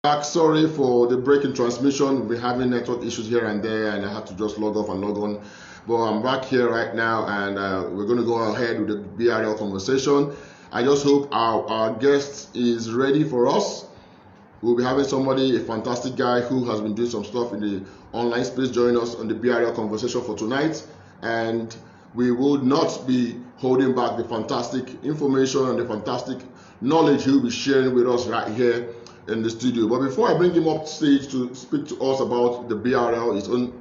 Back. Sorry for the break in transmission. We're having network issues here and there, and I had to just log off and log on. But I'm back here right now, and we're going to go ahead with the BRL conversation. I just hope our guest is ready for us. We'll be having somebody, a fantastic guy who has been doing some stuff in the online space, join us on the BRL conversation for tonight. And we will not be holding back the fantastic information and the fantastic knowledge he'll be sharing with us right here in the studio. But before I bring him up stage to speak to us about the BRL, his own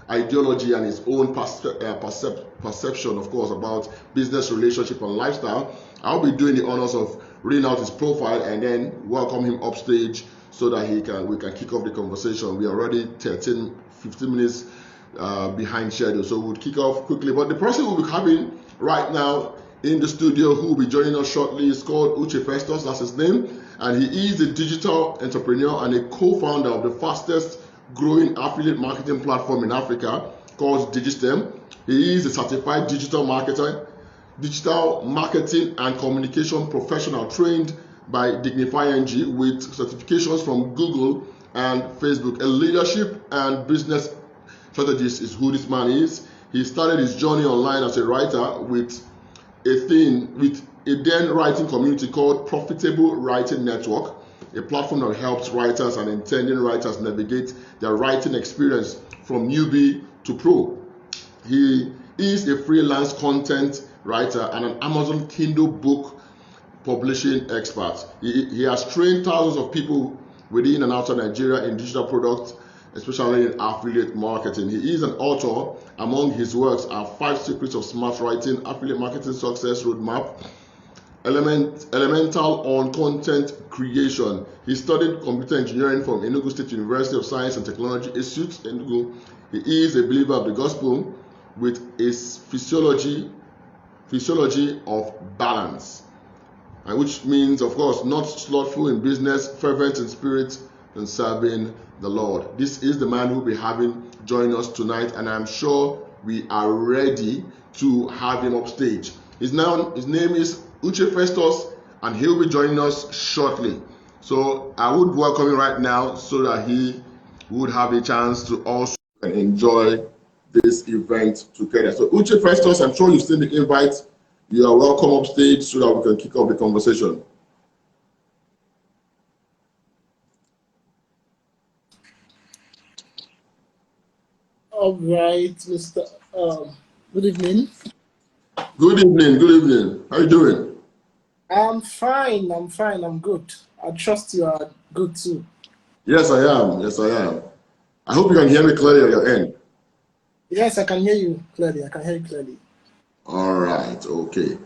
ideology and his own perception, of course, about business, relationship, and lifestyle, I'll be doing the honors of reading out his profile and then welcome him up stage so that we can kick off the conversation. We're already 15 minutes behind schedule, so we'll kick off quickly. But the person we'll be having right now in the studio who will be joining us shortly is called Uche Festus, that's his name, and he is a digital entrepreneur and a co-founder of the fastest growing affiliate marketing platform in Africa called Digistem. He is a certified digital marketer, digital marketing and communication professional trained by Dignify NG with certifications from Google and Facebook. A leadership and business strategist is who this man is. He started his journey online as a writer with a then writing community called Profitable Writing Network, a platform that helps writers and intending writers navigate their writing experience from newbie to pro. He is a freelance content writer and an Amazon Kindle book publishing expert. He has trained thousands of people within and outside Nigeria in digital products, especially in affiliate marketing. He is an author. Among his works are 5 Secrets of Smart Writing, Affiliate Marketing Success Roadmap, Elemental on Content Creation. He studied computer engineering from Enugu State University of Science and Technology, ESUT, Enugu. He is a believer of the gospel with his physiology of balance, and which means, of course, not slothful in business, fervent in spirit, and serving the Lord. This is the man who will be having join us tonight, and I'm sure we are ready to have him up stage. His name is Uche Festus, and he'll be joining us shortly. So I would welcome him right now so that he would have a chance to also enjoy this event together. So Uche Festus, I'm sure you've seen the invite. You are welcome up stage so that we can kick off the conversation. All right, Mr. Good evening. Good evening. Good evening. How are you doing? I'm fine. I'm good. I trust you are good too. Yes, I am. Yes, I am. I hope you can hear me clearly at your end. Yes, I can hear you clearly. All right. Okay.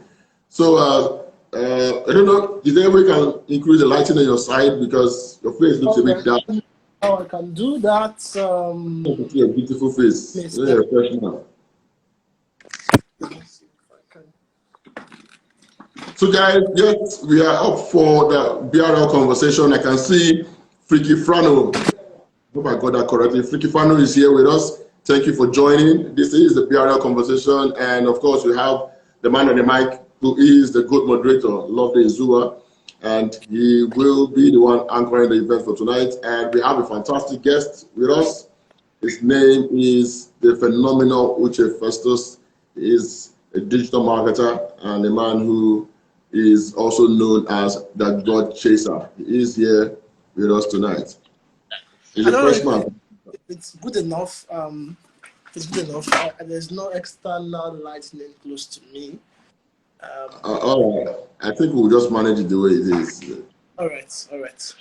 So, I don't know. Is there a way you can increase the lighting on your side because your face looks a bit dark? How I can do that? You see a beautiful face. You're a fresh man. So, guys, yes, we are up for the BRL conversation. I can see Freaky Frano. Hope I got that correctly. Freaky Frano is here with us. Thank you for joining. This is the BRL conversation, and of course, we have the man on the mic who is the good moderator, Lovely Zua, and he will be the one anchoring the event for tonight. And we have a fantastic guest with us. His name is the phenomenal Uche Festus. He is a digital marketer and a man who is also known as the Godchaser. He is here with us tonight. He's a freshman. It's good enough. It's good enough. There's no external lightning close to me. All right. I think we'll just manage it the way it is. All right.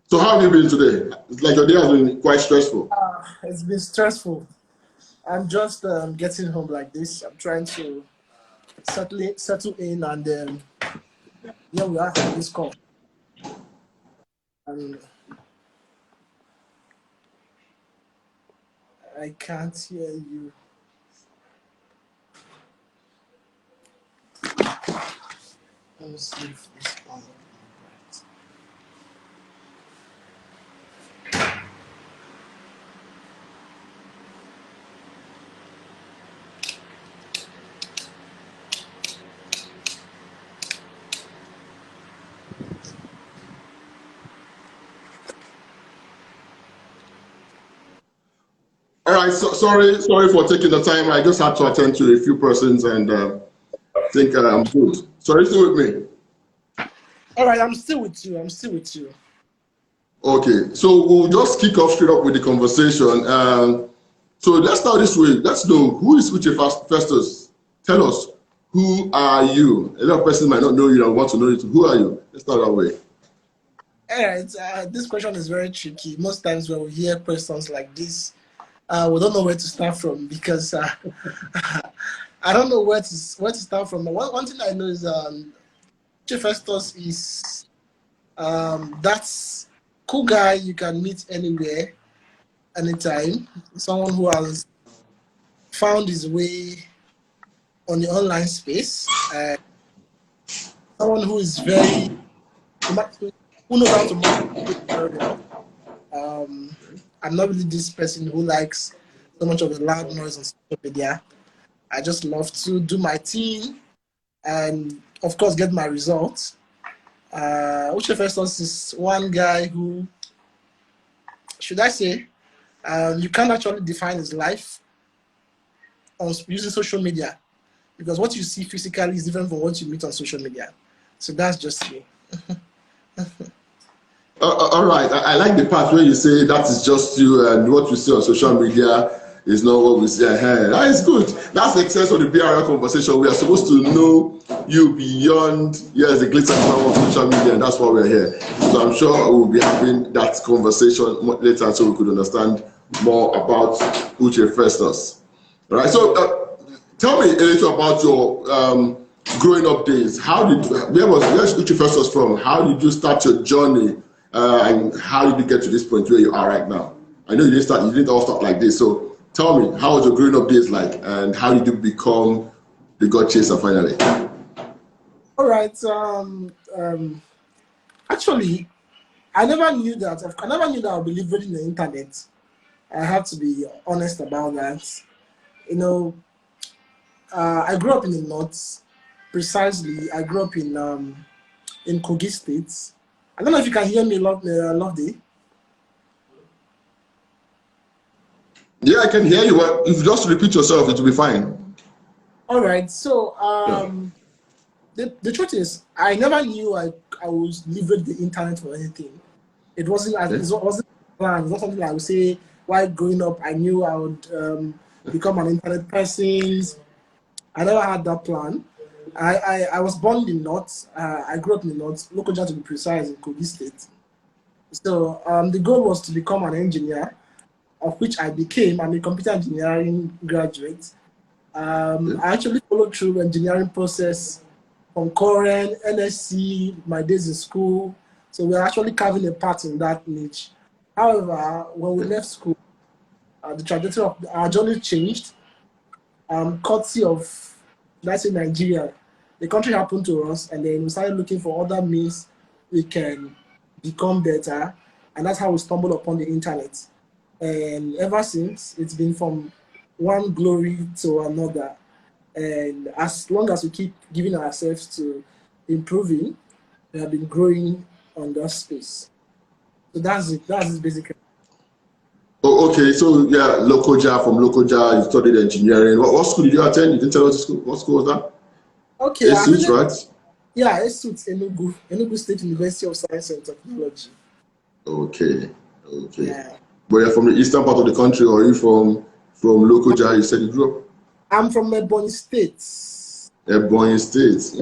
So how have you been today? It's like your day has been quite stressful. It's been stressful. I'm just getting home like this. I'm trying to settle in, and here we are for this call. And I can't hear you. Let me see if this on. right. So, sorry for taking the time. I just had to attend to a few persons, and think I'm good. So, are you still with me? All right, I'm still with you. I'm still with you. Okay. So we'll just kick off straight up with the conversation. So let's start this way. Let's know who is Uche Festus. Tell us, who are you? A lot of persons might not know you and want to know you. Who are you? Let's start that way. All right, this question is very tricky. Most times when we hear questions like this, we don't know where to start from because I don't know where to start from. One thing I know is Uche Festus is that's cool guy you can meet anywhere, anytime. Someone who has found his way on the online space. Someone who is who knows how to market very well. I'm not really this person who likes so much of a loud noise on social media. I just love to do my thing and, of course, get my results. Uche Festus is one guy who, should I say, you can't actually define his life on using social media because what you see physically is different from what you meet on social media. So that's just me. All right. I like the part where you say that is just you and what you see on social media is not what we see ahead. That is good. That's the essence of the BRL conversation. We are supposed to know you beyond, the glitz and glamour of social media, and that's why we're here. So I'm sure we'll be having that conversation later so we could understand more about Uche Festus. All right. So tell me a little about your growing up days. Where's Uche Festus from? How did you start your journey? And how did you get to this point where you are right now? I know you didn't all start like this. So tell me, how was your growing up days like, and how did you become the Godchaser finally? All right. Actually, I never knew that I'll be living in the internet. I have to be honest about that. You know, I grew up in the north. Precisely, I grew up in Kogi State. I don't know if you can hear me, Lovely. Yeah, I can hear you. If you just repeat yourself, it will be fine. All right. So the truth is, I never knew I was leverage the internet for anything. It wasn't planned. It's not something I would say. While growing up, I knew I would become an internet person. I never had that plan. I was born in the north. I grew up in the north, Lokoja to be precise, in Kogi State. So the goal was to become an engineer, of which I became. I'm a computer engineering graduate. I actually followed through the engineering process from Korean, NSC, my days in school. So we're actually carving a part in that niche. However, when we left school, the trajectory of our journey changed. Courtesy of, let's say, Nigeria. The country happened to us, and then we started looking for other means we can become better, and that's how we stumbled upon the internet. And ever since, it's been from one glory to another. And as long as we keep giving ourselves to improving, we have been growing on that space. So that's it. That's it basically. Oh, okay. So Lokoja, from Lokoja, you studied engineering. What school did you attend? You didn't tell us school. What school was that? Okay. ESUT, right? Yeah, ESUT, Enugu State University of Science and Technology. Okay. Yeah. But you're from the eastern part of the country, or are you from Lokoja? You said you grew up? I'm from Ebonyi State. Ebonyi State.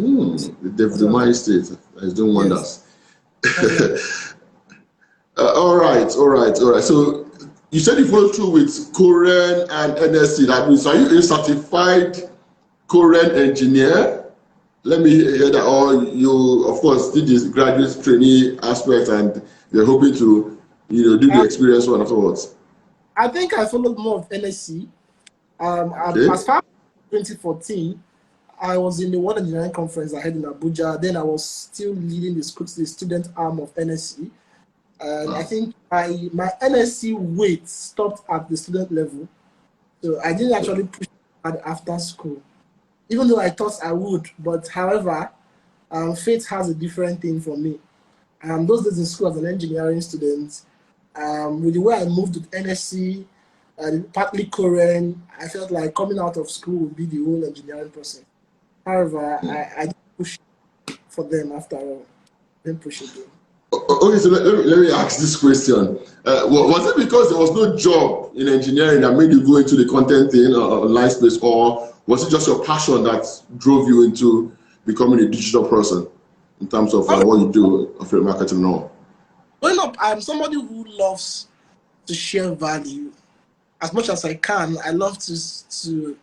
The Mine State is doing wonders. All right. So you said you followed through with Korean and NSC. That means, are you a certified Korean engineer? Let me hear that. Or you, of course, did this graduate trainee aspect, and you're hoping to, do the experience one afterwards. I think I followed more of NSC. As far as 2014, I was in the World Engineering Conference I had in Abuja. Then I was still leading the student arm of NSC. And I think my NSC weight stopped at the student level. So I didn't actually push hard after school, even though I thought I would. But however, fate has a different thing for me. Those days in school as an engineering student, with the way I moved with NSC, and partly current. I felt like coming out of school would be the whole engineering process. However, I didn't push for them after all. Didn't push again. Okay, so let me ask this question. Was it because there was no job in engineering that made you go into the content thing or online space, or was it just your passion that drove you into becoming a digital person in terms of what you do, affiliate marketing and all? Growing up, I'm somebody who loves to share value as much as I can. I love to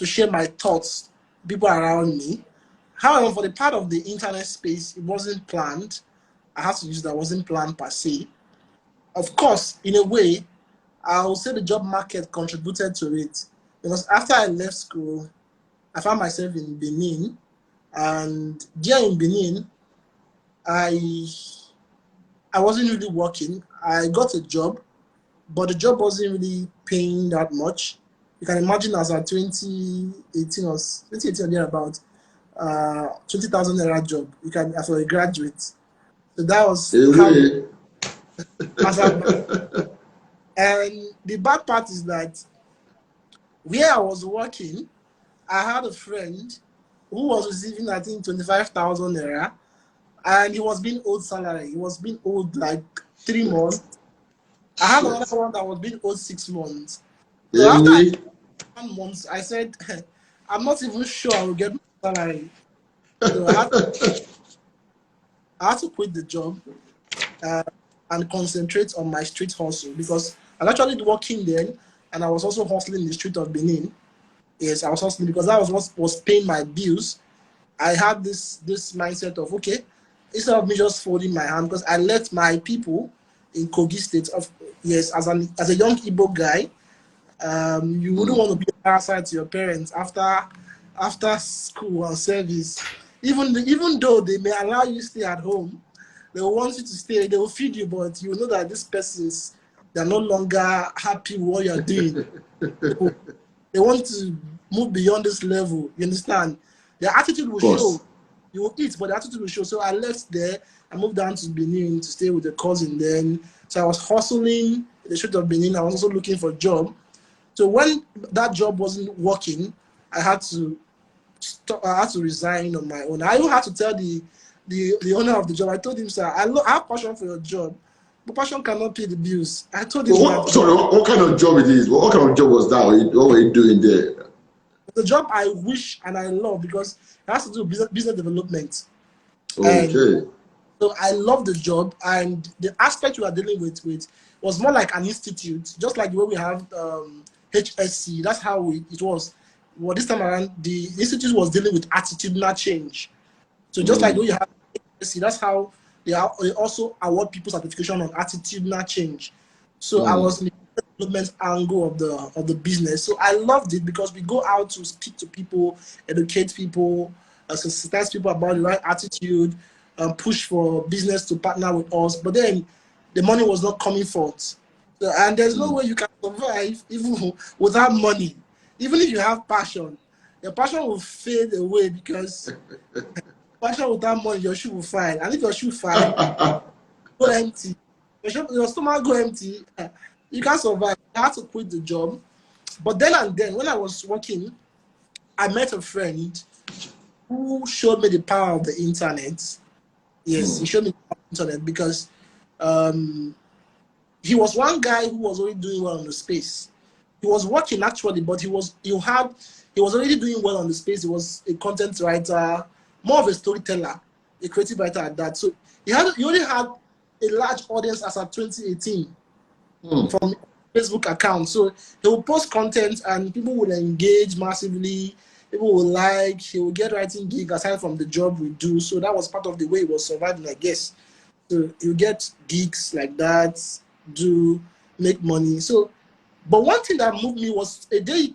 share my thoughts, people around me. However, for the part of the internet space, it wasn't planned. I have to use that, wasn't planned per se. Of course, in a way, I would say the job market contributed to it, because after I left school, I found myself in Benin, and there in Benin, I wasn't really working. I got a job, but the job wasn't really paying that much. You can imagine, as a 2018 or 2018 or about 20,000 naira job. You can, as a graduate. So that was and the bad part is that where I was working, I had a friend who was receiving, I think, 25,000 naira, and he was being owed salary. He was being owed like 3 months. I had another one that was being owed 6 months. So after 1 month, I said, I'm not even sure I will get my salary. So I had to quit the job and concentrate on my street hustle, because I was actually working then, and I was also hustling in the street of Benin. Yes, I was hustling because that was what was paying my bills. I had this mindset of, okay, instead of me just folding my hand, because I left my people in Kogi State. Yes, as a young Igbo guy, you wouldn't want to be outside to your parents after school and service. Even though they may allow you to stay at home, they will want you to stay. They will feed you, but you know that this persons, they're no longer happy with what you're doing. They want to move beyond this level. You understand? Their attitude will show. You will eat, but the attitude will show. So I left there. I moved down to Benin to stay with a cousin then. So I was hustling in the street of Benin. I was also looking for a job. So when that job wasn't working, I had to resign on my own. I even had to tell the owner of the job. I told him, sir, I have passion for your job, but passion cannot pay the bills. I told him. What kind of job it is? What kind of job was that? What were you doing there? The job I wish and I love, because it has to do with business development. Okay. And so I love the job, and the aspect we are dealing with was more like an institute, just like the way we have HSC. That's how it was. Well, this time around, the institute was dealing with attitudinal change. So just like the way you have HSC, that's how they also award people certification on attitudinal change. So I was in the development angle of the business. So I loved it, because we go out to speak to people, educate people, sensitize people about the right attitude, push for business to partner with us. But then the money was not coming forth. So, and there's no way you can survive even without money. Even if you have passion, your passion will fade away, because passion without money, your shoe will fire. And if your shoe fire, go empty. Your stomach go empty. You can't survive. I had to quit the job. But then and then, when I was working, I met a friend who showed me the power of the internet. Yes, he showed me the power of the internet, because he was one guy who was already doing well on the space. He was working actually, but he was already doing well on the space. He was a content writer, more of a storyteller, a creative writer at that. So he already had a large audience as of 2018 from Facebook account. So he will post content and people will engage massively. People will like. He will get writing gig aside from the job we do. So that was part of the way he was surviving, I guess. So you get gigs like that, make money. So, but one thing that moved me was the day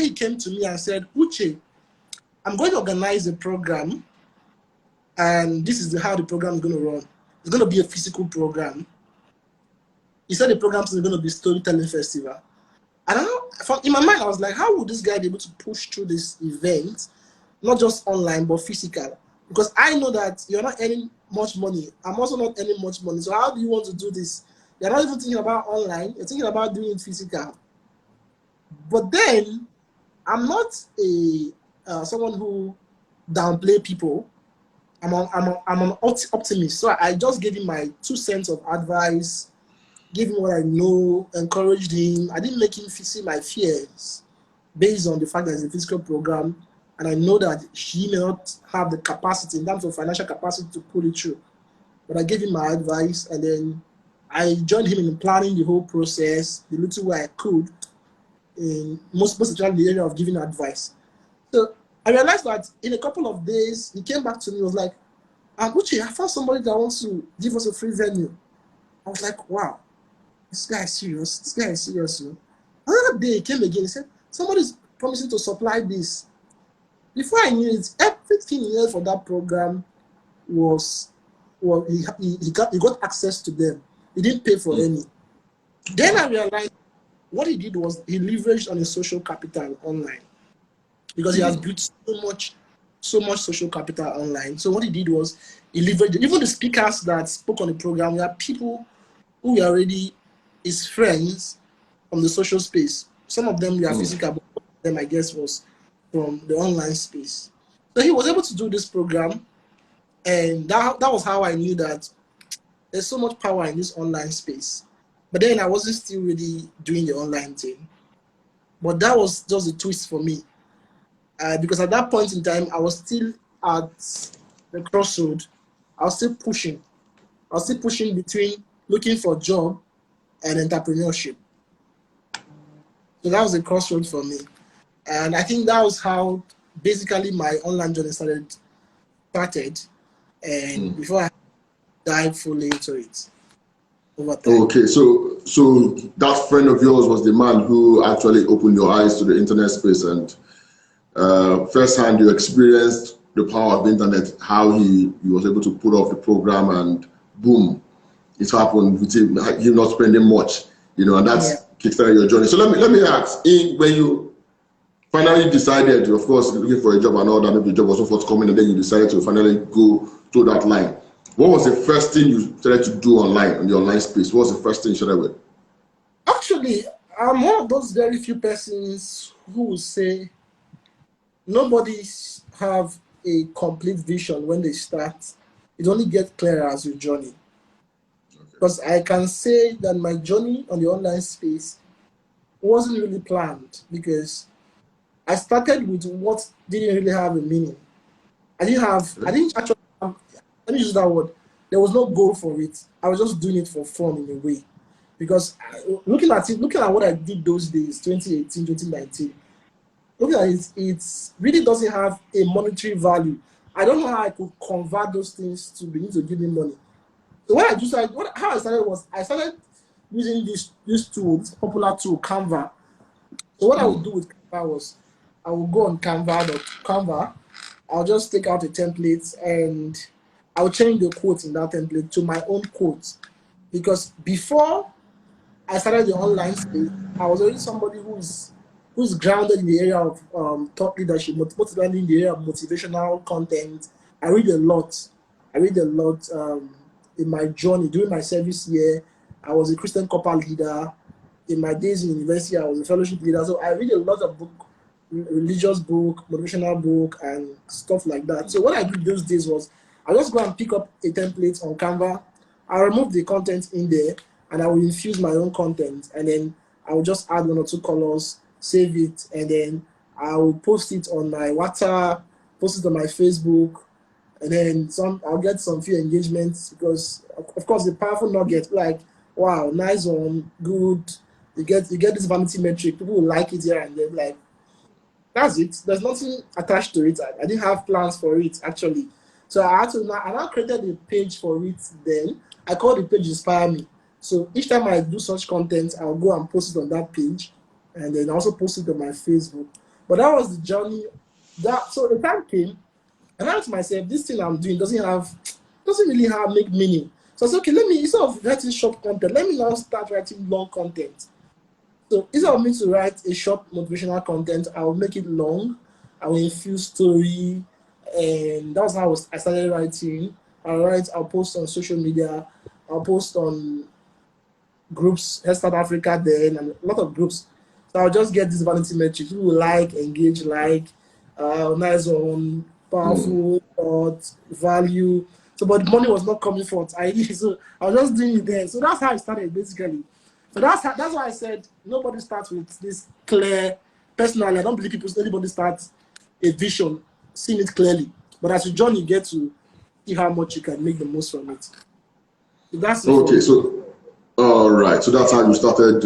he came to me and said, Uche, I'm going to organize a program, and this is how the program is going to run. It's going to be a physical program. He said the program is going to be storytelling festival. And in my mind, I was like, how would this guy be able to push through this event, not just online, but physical? Because I know that you're not earning much money. I'm also not earning much money. So how do you want to do this? You're not even thinking about online. You're thinking about doing it physical. But then I'm not a someone who downplay people. I'm an optimist. So I just gave him my 2 cents of advice, give him what I know, encouraged him. I didn't make him see my fears based on the fact that it's a physical program, and I know that he may not have the capacity in terms of financial capacity to pull it through. But I gave him my advice, and then I joined him in planning the whole process, the little way I could, in most especially the area of giving advice. So I realized that in a couple of days, he came back to me, was like, Uche, I found somebody that wants to give us a free venue. I was like, wow, this guy is serious. This guy is serious. You know? Another day he came again, he said, somebody's promising to supply this. Before I knew it, everything he had for that program was, well, he got access to them. He didn't pay for any. Then I realized what he did was he leveraged on his social capital online, because he has built so much social capital online. So what he did was he leveraged, even the speakers that spoke on the program, there are people who were already his friends from the social space. Some of them were physical, but one of them, I guess, was from the online space. So he was able to do this program, and that was how I knew that there's so much power in this online space. But then I wasn't still really doing the online thing. But that was just a twist for me. Because at that point in time, I was still at the crossroad. I was still pushing. I was still pushing between looking for a job and entrepreneurship. So that was a crossroad for me. And I think that was how basically my online journey started. And before I dive fully into it over time. Okay, so that friend of yours was the man who actually opened your eyes to the internet space, and firsthand you experienced the power of the internet, how he was able to put off the program, and boom, it happened with him not spending much, you know, and that's kickstarted your journey. So let me ask, when you finally decided, of course, looking for a job and all that, maybe the job was not forthcoming, and then you decided to finally go to that line, what was the first thing you started to do online, on the online space? What was the first thing you started with? Actually, I'm one of those very few persons who will say nobody have a complete vision when they start. It only gets clearer as you journey. Because I can say that my journey on the online space wasn't really planned, because I started with what didn't really have a meaning. I didn't actually have, let me use that word. There was no goal for it. I was just doing it for fun in a way. Because looking at what I did those days, 2018, 2019, looking at it, it really doesn't have a monetary value. I don't know how I could convert those things to begin to give me money. So what I started was I started using this tool, this popular tool, Canva. So what I would do with Canva was I would go on Canva. I'll just take out a template and I'll change the quotes in that template to my own quotes. Because before I started the online space, I was already somebody who's grounded in the area of thought leadership, particularly in the area of motivational content. I read a lot in my journey. During my service year, I was a Christian corps leader. In my days in university, I was a fellowship leader. So I read a lot of religious book, motivational book, and stuff like that. So what I did those days was I just go and pick up a template on Canva. I remove the content in there, and I will infuse my own content, and then I will just add 1 or 2 colors, save it, and then I will post it on my WhatsApp, post it on my Facebook, and then I'll get some few engagements, because of course the powerful nugget, like, wow, nice one, good. You get this vanity metric. People will like it here and there. Like, that's it. There's nothing attached to it. I didn't have plans for it actually. So I now created a page for it. Then I call the page Inspire Me. So each time I do such content, I'll go and post it on that page, and then also post it on my Facebook. But that was the journey. So the time came, and I asked myself, this thing I'm doing doesn't really make meaning. So I said, okay, instead of writing short content, let me now start writing long content. So instead of me to write a short motivational content, I will make it long. I will infuse story, and that's how I started writing. I'll post on social media. I'll post on groups, South Africa then, and a lot of groups. So I'll just get this vanity metrics. People will like, engage, nice one, powerful, thought, value. So, but the money was not coming forth. So I was just doing it then. So that's how I started basically. So that's why I said nobody starts with this clear. Personally, I don't believe anybody starts a vision, seeing it clearly. But as you join, you get to see how much you can make the most from it. So that's it. Okay, so all right, so that's how you started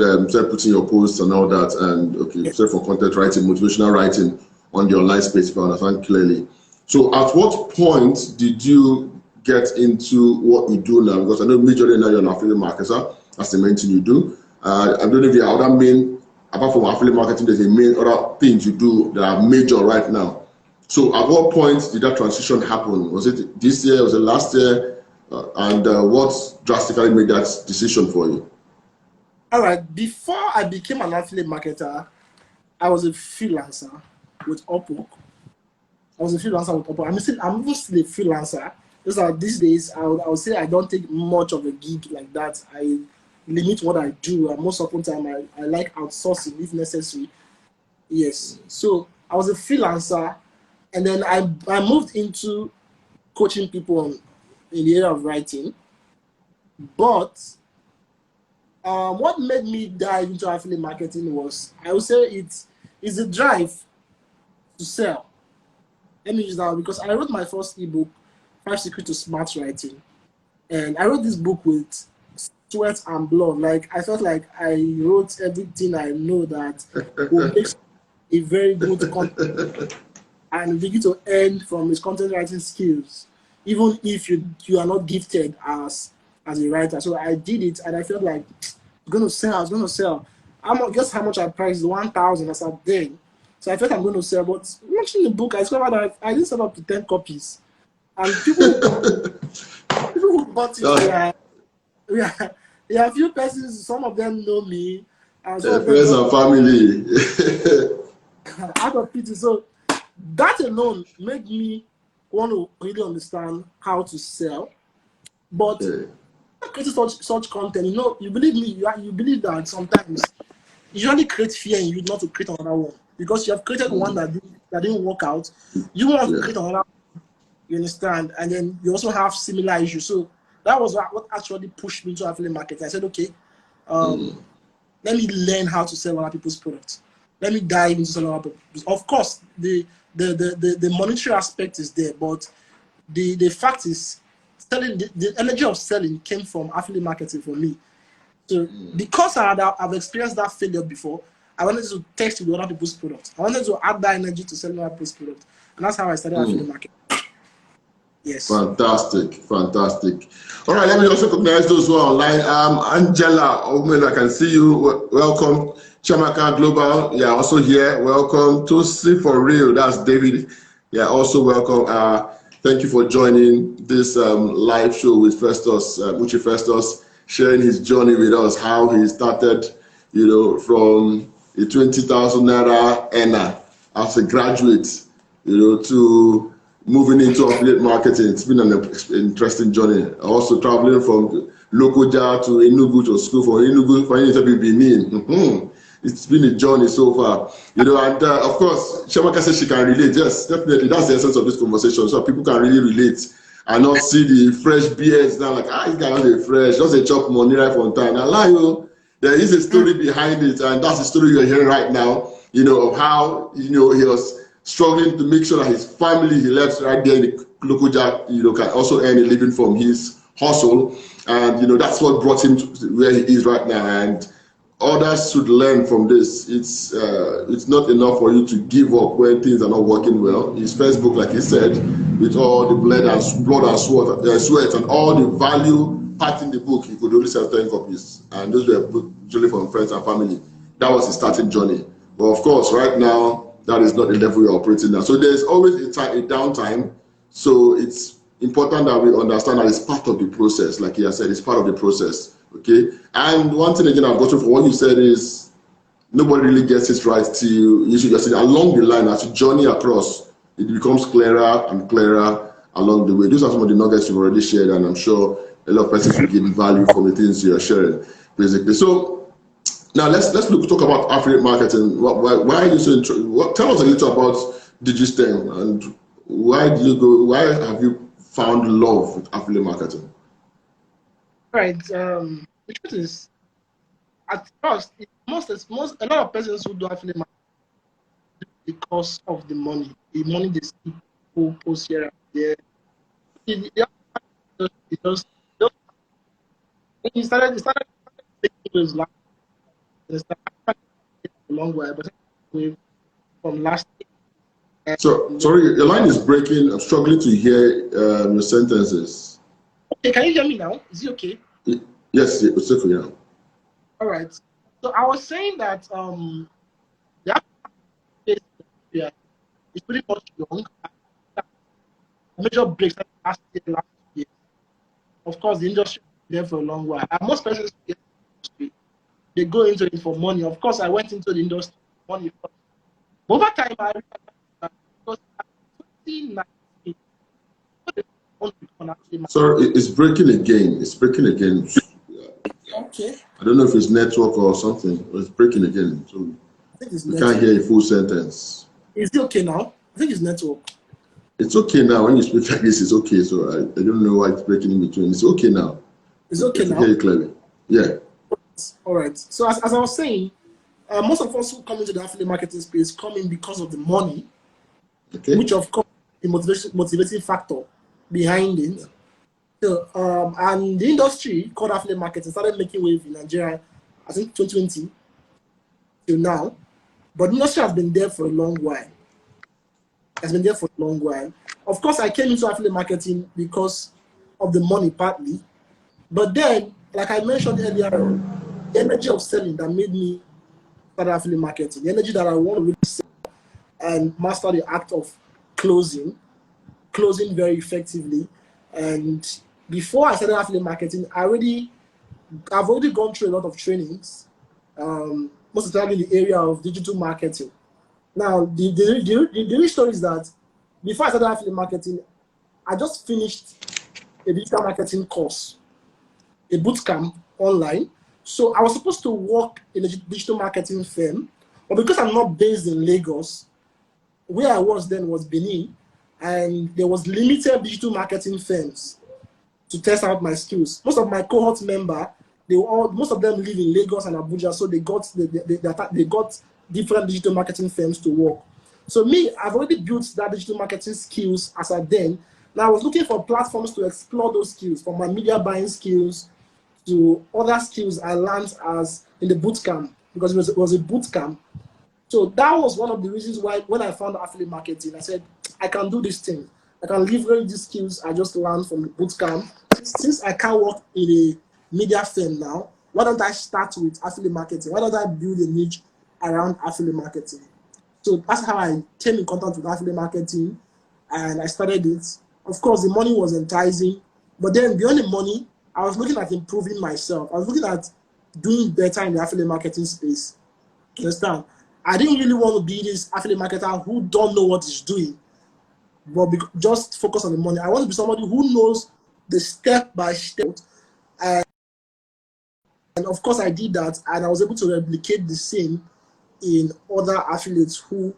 putting your posts and all that, and okay, so for content writing, motivational writing on the online space, if I understand clearly. So at what point did you get into what you do now? Because I know majorly now you're an affiliate marketer. That's the main thing you do. I don't know if you have other main, apart from affiliate marketing, there's a main other things you do that are major right now. So at what point did that transition happen? Was it this year? Was it last year? And what drastically made that decision for you? All right. Before I became an affiliate marketer, I was a freelancer with Upwork. I'm still even still a freelancer. Just like these days, I would say I don't take much of a gig like that. I limit what I do, and most often time I like outsourcing if necessary. Yes. So I was a freelancer, and then I moved into coaching people in the area of writing. But what made me dive into affiliate marketing was, I would say it's a drive to sell. Let me use that because I wrote my first ebook, 5 Secrets to Smart Writing. And I wrote this book with sweat and blood. Like, I felt like I wrote everything I know that will make a very good content and begin to earn from his content writing skills, even if you are not gifted as a writer. So I did it, and I felt like I was going to sell. Guess how much I priced? 1,000 as at then. So I felt I'm going to sell, but launching the book, I discovered that I didn't sell up to 10 copies. And people who bought it, there are a few persons, some of them know me. And some of them friends and family. Out of pity. So that alone made me want to really understand how to sell. But creating such content, you believe me, you believe that sometimes you only create fear in you not to create another one. Because you have created one that didn't work out. You want to create another one, you understand? And then you also have similar issues. So that was what actually pushed me into affiliate marketing. I said, okay, let me learn how to sell other people's products. Let me dive into selling other people's. Of course, the monetary aspect is there, but the fact is, selling, the energy of selling came from affiliate marketing for me. So because I've experienced that failure before, I wanted to test with other people's products. I wanted to add that energy to selling other people's products. And that's how I started affiliate marketing. Yes. Fantastic. All right, let me also recognize those who are online. Angela, I can see you. Welcome. Chamaka Global, also here. Welcome. Tosi for real, that's David. Also welcome. Thank you for joining this live show with Festus, Uche Festus, sharing his journey with us, how he started, from a 20,000 naira earner as a graduate, to moving into affiliate marketing. It's been an interesting journey. Also traveling from Lokoja to Enugu to school, from Enugu to Benin. It's been a journey so far, and of course, Shamaka says she can relate. Yes, definitely. That's the essence of this conversation, so people can really relate and not see the fresh beards now, like, this guy is fresh, just a chop money right from time. I lie you. There is a story behind it, and that's the story you're hearing right now, of how, he was struggling to make sure that his family, he left right there in the local job, can also earn a living from his hustle. And, that's what brought him to where he is right now. And others should learn from this. It's not enough for you to give up when things are not working well. His first book, like he said, with all the blood and sweat and all the value part in the book, he could only sell 10 copies. And those were usually from friends and family. That was his starting journey. But of course, right now, that is not the level you're operating now. So there's always a downtime. So it's important that we understand that it's part of the process. Like he has said, it's part of the process. Okay. And one thing again I've gotten from what you said is nobody really gets it right till you should just say along the line as you journey across, it becomes clearer and clearer along the way. Those are some of the nuggets you've already shared, and I'm sure a lot of persons will get value from the things you're sharing, basically. So Now let's talk about affiliate marketing. Why are you so tell us a little about DigiStem and why have you found love with affiliate marketing? Right. The truth is, at first, a lot of persons who do affiliate marketing because of the money they see people post here and there. It just when he started making those last it started a long while, but from last year. So sorry, your line is breaking. I'm struggling to hear your sentences. Okay, can you hear me now? Is it okay? Yes, it's okay now. All right. So I was saying that the yeah, it's pretty much young. Major breaks last year. Of course, the industry is there for a long while. And most persons they go into it for money. Of course, I went into the industry for money first. Over time, I realized that because 2019, sorry, it's breaking again. It's breaking again. Okay. I don't know if it's network or something, but it's breaking again. So I think it's we can't hear a full sentence. Is it okay now? I think it's network. It's okay now. When you speak like this, it's okay. So I don't know why it's breaking in between. It's okay now. It's okay now? Hear you clearly. Yeah. All right. So as I was saying, most of us who come into the affiliate marketing space come in because of the money, okay, which of course is the motivating factor behind it. Yeah. So, and the industry called affiliate marketing started making waves in Nigeria, I think 2020 till now. But the industry has been there for a long while. Of course, I came into affiliate marketing because of the money partly. But then, like I mentioned earlier, the energy of selling that made me start affiliate marketing, the energy that I want to really sell and master the act of closing very effectively. And before I started affiliate marketing, I've already gone through a lot of trainings, most especially in the area of digital marketing. Now, the real story is that before I started affiliate marketing, I just finished a digital marketing course, a bootcamp online. So I was supposed to work in a digital marketing firm, but because I'm not based in Lagos, where I was then was Benin, and there was limited digital marketing firms to test out my skills. Most of my cohort member, most of them live in Lagos and Abuja, so they got different digital marketing firms to work. So me, I've already built that digital marketing skills as I then. Now I was looking for platforms to explore those skills, from my media buying skills to other skills I learned as in the bootcamp, because it was a bootcamp. So that was one of the reasons why when I found affiliate marketing, I said, I can do this thing. I can leverage these skills I just learned from the bootcamp. Since I can't work in a media firm now, why don't I start with affiliate marketing? Why don't I build a niche around affiliate marketing? So that's how I came in contact with affiliate marketing, and I started it. Of course, the money was enticing, but then beyond the money, I was looking at improving myself. I was looking at doing better in the affiliate marketing space. You understand? I didn't really want to be this affiliate marketer who don't know what he's doing, but just focus on the money. I want to be somebody who knows the step by step. And of course, I did that, and I was able to replicate the same in other affiliates who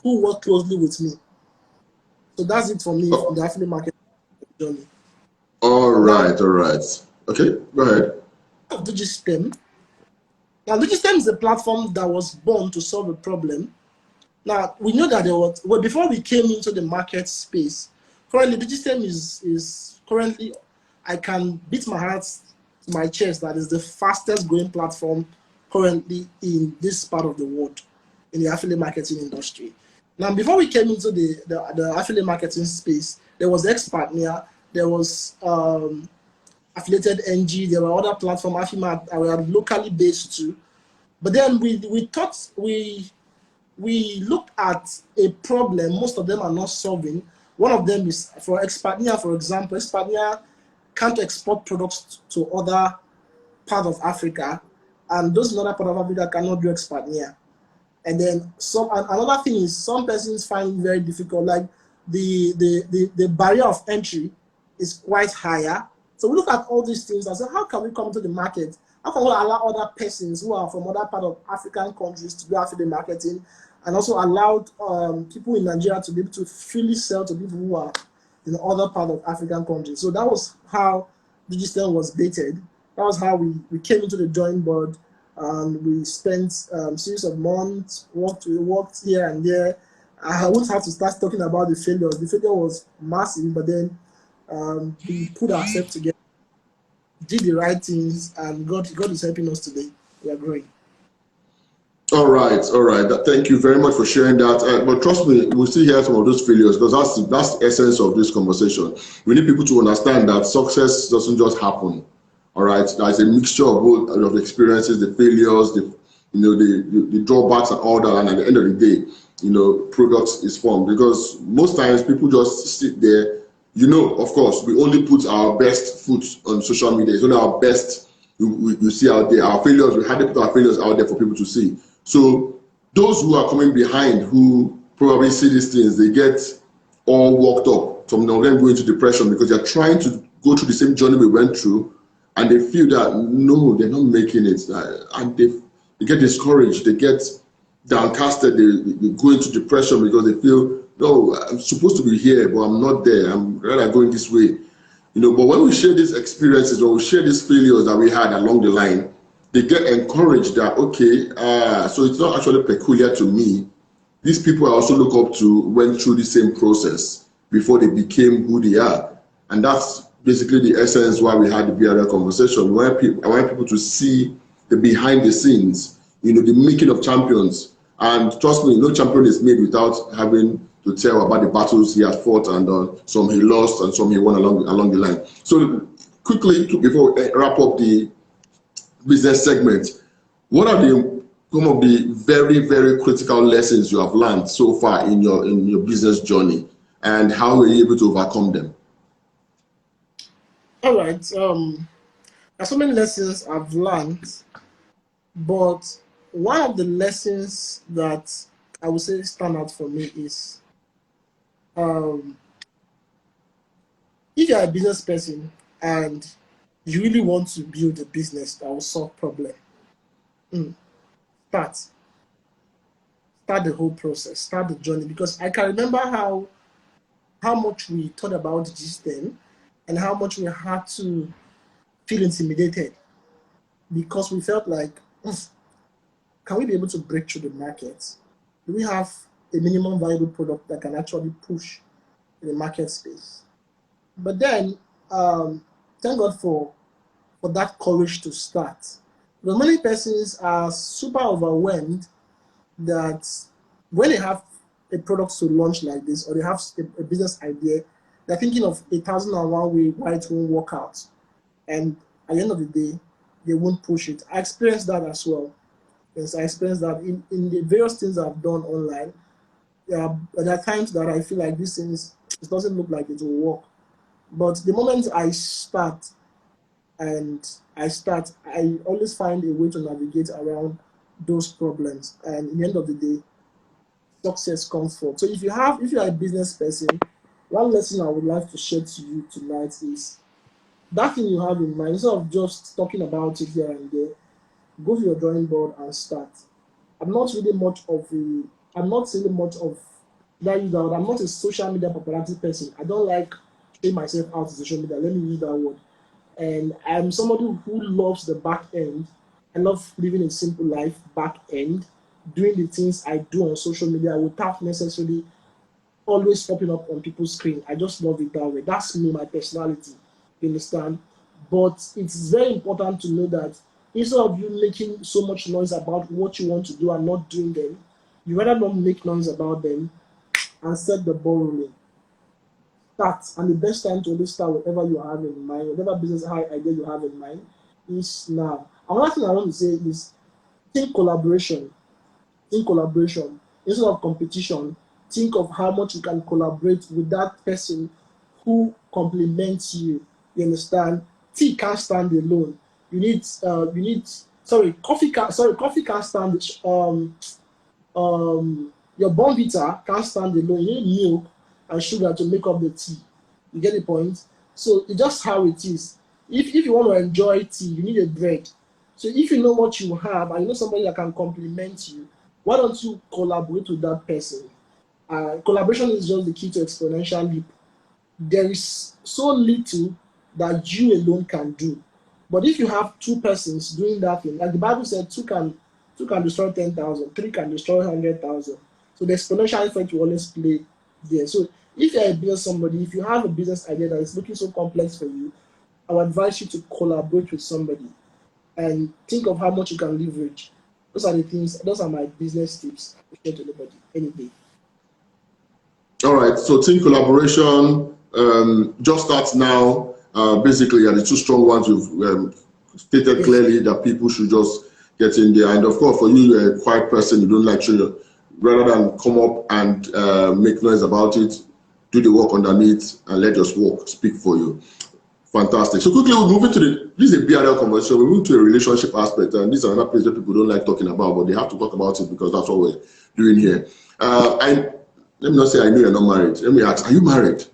work closely with me. So that's it for me from the affiliate marketing journey. All right. Okay, go ahead. DigiStem. Now, DigiStem is a platform that was born to solve a problem. Now, we know that before we came into the market space, currently DigiStem is currently, I can beat my heart to my chest that is the fastest growing platform currently in this part of the world, in the affiliate marketing industry. Now, before we came into the affiliate marketing space, there was Xpartner, there was Affiliated NG, there were other platforms, Afima, were locally based too. But then we looked at a problem most of them are not solving. One of them is for Xpartner, for example. Xpartner can't export products to other parts of Africa, and those in other parts of Africa cannot do Xpartner. And then another thing is some persons find it very difficult, like the barrier of entry is quite higher. So we look at all these things and say, how can we come to the market how can we allow other persons who are from other part of African countries to do affiliate marketing, and also allowed people in Nigeria to be able to freely sell to people who are in other part of African countries. So that was how Digistem was baited. That was how we came into the drawing board, and we spent series of months, worked here and there. I wouldn't have to start talking about the failures. The failure was massive, but then we put ourselves together, did the right things, and God is helping us today. We are growing. All right. Thank you very much for sharing that. But trust me, we'll still hear some of those failures, because that's the essence of this conversation. We need people to understand that success doesn't just happen. All right. There's a mixture of both of the experiences, the failures, the drawbacks, and all that. And at the end of the day, products is formed, because most times people just sit there. Of course, we only put our best foot on social media. It's only our best you see out there. Our failures, we had to put our failures out there for people to see. So those who are coming behind, who probably see these things, they get all worked up. Some of them go into depression because they're trying to go through the same journey we went through, and they feel that no, they're not making it, and they get discouraged, they get downcasted, they go into depression because they feel, no, I'm supposed to be here, but I'm not there. I'm rather going this way. But when we share these experiences, when we share these failures that we had along the line, they get encouraged that, okay, so it's not actually peculiar to me. These people I also look up to went through the same process before they became who they are. And that's basically the essence why we had the BRL conversation. I want people to see the behind the scenes, the making of champions. And trust me, no champion is made without having to tell about the battles he has fought, and some he lost and some he won along the line. So quickly, before we wrap up the business segment, what are some of the very, very critical lessons you have learned so far in your business journey, and how were you able to overcome them? All right. There's so many lessons I've learned, but one of the lessons that I would say stand out for me is, if you're a business person and you really want to build a business that will solve problems, start the whole process, start the journey. Because I can remember how much we thought about this thing, and how much we had to feel intimidated, because we felt like, can we be able to break through the market? Do we have a minimum viable product that can actually push in the market space? But then, thank God for that courage to start. Because many persons are super overwhelmed that when they have a product to launch like this, or they have a business idea, they're thinking of 1,001 ways why it won't work out. And at the end of the day, they won't push it. I experienced that as well. Yes, I experienced that in the various things I've done online. There are times that I feel like these things, it doesn't look like it will work. But the moment I start, I always find a way to navigate around those problems. And in the end of the day, success comes forth. So if you are a business person, one lesson I would like to share to you tonight is that thing you have in mind. Instead of just talking about it here and there, go to your drawing board and start. I'm not really much of I'm not a social media popularity person. I don't like putting myself out on social media. Let me use that word. And I'm somebody who loves the back end. I love living a simple life, back end, doing the things I do on social media without necessarily always popping up on people's screen. I just love it that way. That's me, my personality. You understand? But it's very important to know that instead of you making so much noise about what you want to do and not doing them, you rather not make noise about them and set the ball rolling. Start, and the best time to always start whatever you have in mind, whatever business idea you have in mind, is now. Another thing I want to say is think collaboration. Think collaboration. Instead of competition, think of how much you can collaborate with that person who complements you. You understand? Tea can't stand alone. Coffee can't stand your Bonvita can't stand alone. You need milk and sugar to make up the tea. You get the point? So it's just how it is. If you want to enjoy tea, you need a bread. So if you know what you have and you know somebody that can complement you, why don't you collaborate with that person? Collaboration is just the key to exponential leap. There is so little that you alone can do. But if you have two persons doing that thing, like the Bible said, two can destroy 10,000, three can destroy 100,000. So the exponential effect will always play there. So if you're a business somebody, if you have a business idea that is looking so complex for you, I would advise you to collaborate with somebody and think of how much you can leverage. Those are the things, those are my business tips to share to anybody any day. All right, so team collaboration just starts now. Basically, are the two strong ones you've stated clearly that people should just get in there. And of course, for you, a quiet person, you don't like to, rather than come up and make noise about it, do the work underneath and let your work speak for you. Fantastic. So quickly, we're moving to this is a BRL conversation. We move to a relationship aspect, and this is another place that people don't like talking about, but they have to talk about it because that's what we're doing here. Let me not say I know you're not married. Let me ask, are you married?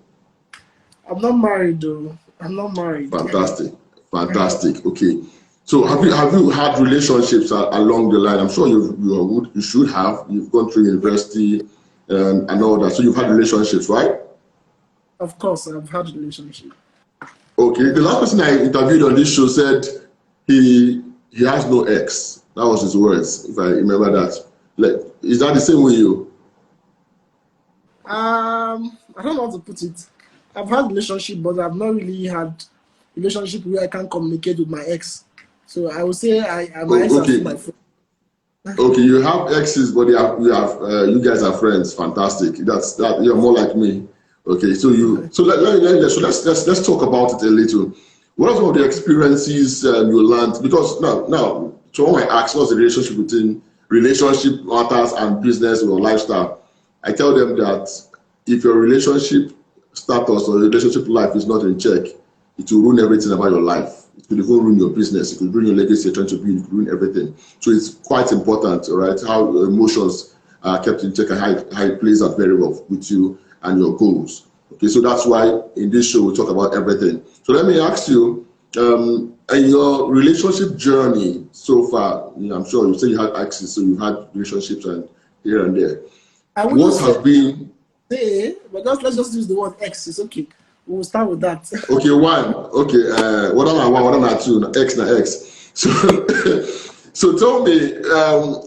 I'm not married though. I'm not married. Fantastic. Fantastic. Okay. So have you had relationships along the line? I'm sure you should have. You've gone through university and all that. So you've had relationships, right? Of course, I've had relationships. Okay. The last person I interviewed on this show said he has no ex. That was his words, if I remember that. Like, is that the same with you? I don't know how to put it. I've had relationship, but I've not really had relationship where I can communicate with my ex. So I would say my ex are my friend. Okay, you have exes, but you guys are friends. Fantastic. That's you're more like me. Okay, so let's talk about it a little. What are some of the experiences you learned? Because now, so when I ask what's the relationship between relationship matters and business or lifestyle, I tell them that if your relationship status or relationship life is not in check, it will ruin everything about your life. It could even ruin your business. It could ruin your legacy you're trying to build. It could ruin everything. So it's quite important, right? How emotions are kept in check and how it plays out very well with you and your goals. Okay, so that's why in this show we talk about everything. So let me ask you, in your relationship journey so far, I'm sure you say you had exes, so you've had relationships and here and there. What has been? But let's just use the word X. It's okay. We'll start with that. Okay, one. Okay, what am I one? What am I two? X na X. So tell me,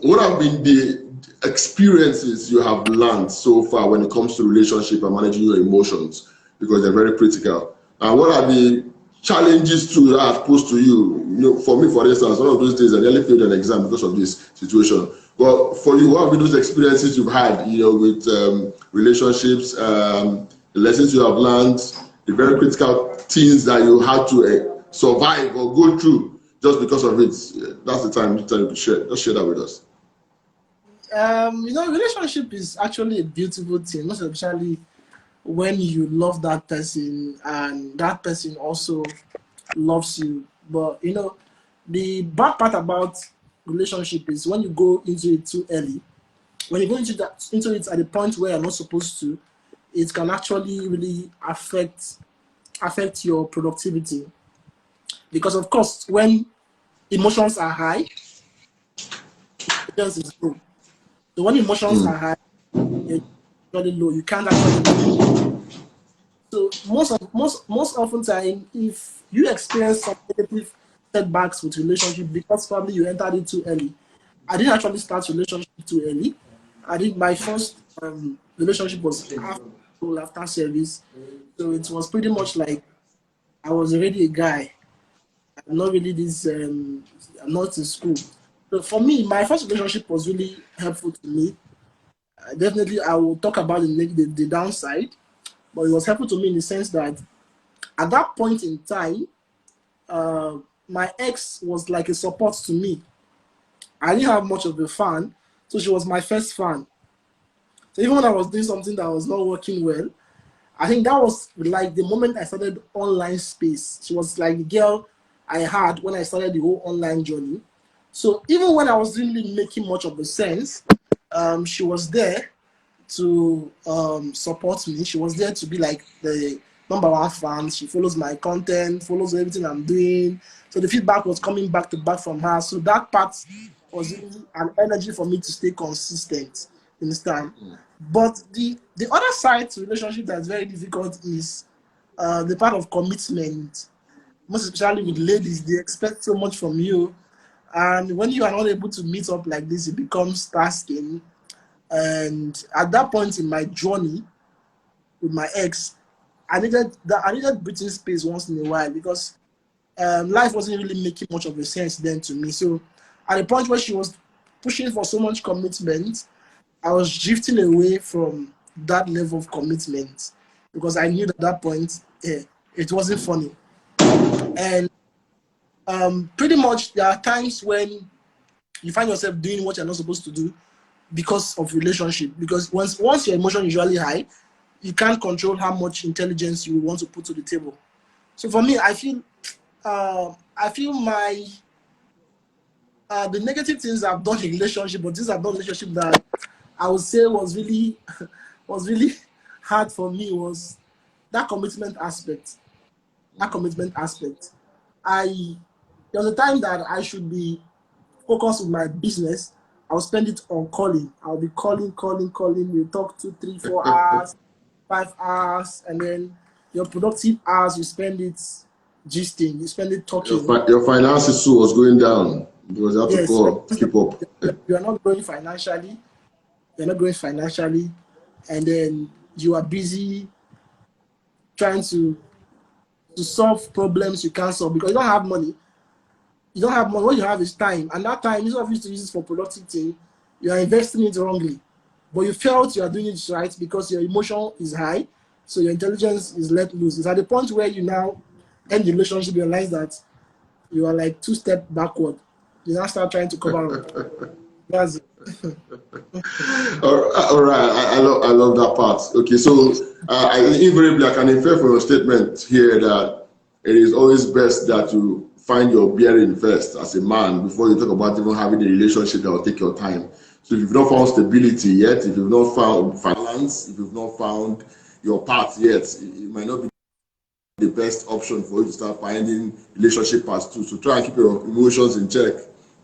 what have been the experiences you have learned so far when it comes to relationship and managing your emotions, because they're very critical. And what are the challenges too that are posed to you? For me, for instance, one of those days I nearly failed an exam because of this situation. Well, for you, what have been those experiences you've had, with relationships, the lessons you have learned, the very critical things that you had to survive or go through just because of it? That's the time to share. Just share that with us. Relationship is actually a beautiful thing, most especially when you love that person and that person also loves you. But the bad part about relationship is when you go into it too early. When you go into it at the point where you're not supposed to, it can actually really affect your productivity. Because of course, when emotions are high, patience is low. So when emotions are high, you're really low. You can't actually. So most often time, if you experience some negative setbacks with relationship because probably you entered it too early. I didn't actually start relationship too early. I think my first relationship was after service, so it was pretty much like I was already a guy. I'm not really this. I'm not in school. So for me, my first relationship was really helpful to me. Definitely, I will talk about the downside, but it was helpful to me in the sense that at that point in time, my ex was like a support to me. I didn't have much of a fan, so she was my first fan. So even when I was doing something that was not working well, I think that was like the moment I started online space. She was like the girl I had when I started the whole online journey. So even when I was really making much of a sense, she was there to support me. She was there to be like the #1 fan. She follows my content, follows everything I'm doing. So the feedback was coming back to back from her. So that part was really an energy for me to stay consistent. You understand? But the other side to relationship that's very difficult is the part of commitment. Most especially with ladies, they expect so much from you. And when you are not able to meet up like this, it becomes tasking. And at that point in my journey with my ex, I needed breathing space once in a while because life wasn't really making much of a sense then to me. So at the point where she was pushing for so much commitment, I was drifting away from that level of commitment because I knew at that point it wasn't funny. And pretty much there are times when you find yourself doing what you're not supposed to do because of relationship. Because once your emotion is usually high, you can't control how much intelligence you want to put to the table. So for me, I feel my the negative things I've done in relationship, but these are not relationship that I would say was really hard for me was that commitment aspect. That commitment aspect. There was a time that I should be focused with my business. I'll spend it on calling. I'll be calling. We talk 2, 3, 4 hours, 5 hours, and then your productive hours you spend it gisting, you spend it talking. Your finances too was going down because you have to call to keep up. You are not growing financially. You're not growing financially, and then you are busy trying to solve problems you can't solve because you don't have money. You don't have money. What you have is time, and that time instead of you to use it for productive thing, you are investing it wrongly. But you felt you are doing it right because your emotion is high, so your intelligence is let loose. It's at the point where you now end the relationship, you realize that you are like 2 steps backward. You now start trying to cover up. That's it. All right. I love that part. Okay, so invariably I can infer from your statement here that it is always best that you find your bearing first as a man before you talk about even having a relationship that will take your time. So if you've not found stability yet, if you've not found balance, if you've not found your path yet, it might not be the best option for you to start finding relationship paths too. So try and keep your emotions in check.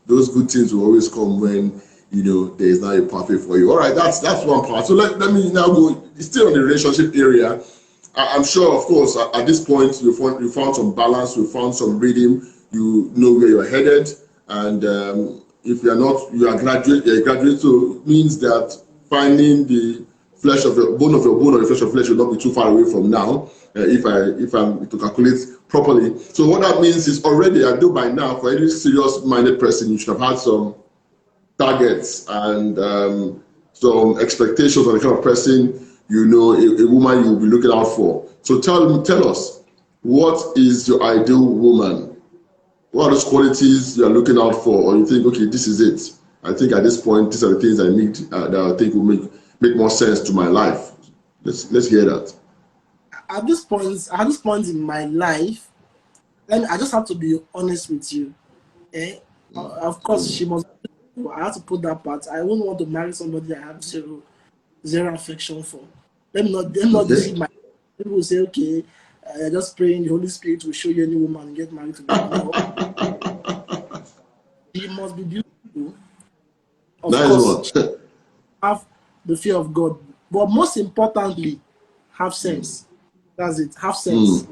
Those good things will always come when there is not a pathway for you. All right, that's one part. So let me now go still on the relationship area. I'm sure, of course, at this point you found some balance, you found some rhythm, you know where you're headed, and if you're a graduate, so it means that finding the flesh of your bone or the flesh of flesh will not be too far away from now, if I'm to calculate properly. So what that means is already, I know by now, for any serious-minded person, you should have had some targets and some expectations on the kind of person a woman you will be looking out for. So tell us, what is your ideal woman? What are those qualities you are looking out for, or you think, okay, this is it? I think at this point, these are the things I need that I think will make more sense to my life. Let's hear that. At this point in my life, I just have to be honest with you. Of course, she must. I have to put that part. I wouldn't want to marry somebody I have zero affection for. Let me not deceive my people. Will say, okay, just praying the Holy Spirit will show you any woman and get married to them. No, she must be beautiful. Of course, have the fear of God, but most importantly, have sense. That's it. Have sense.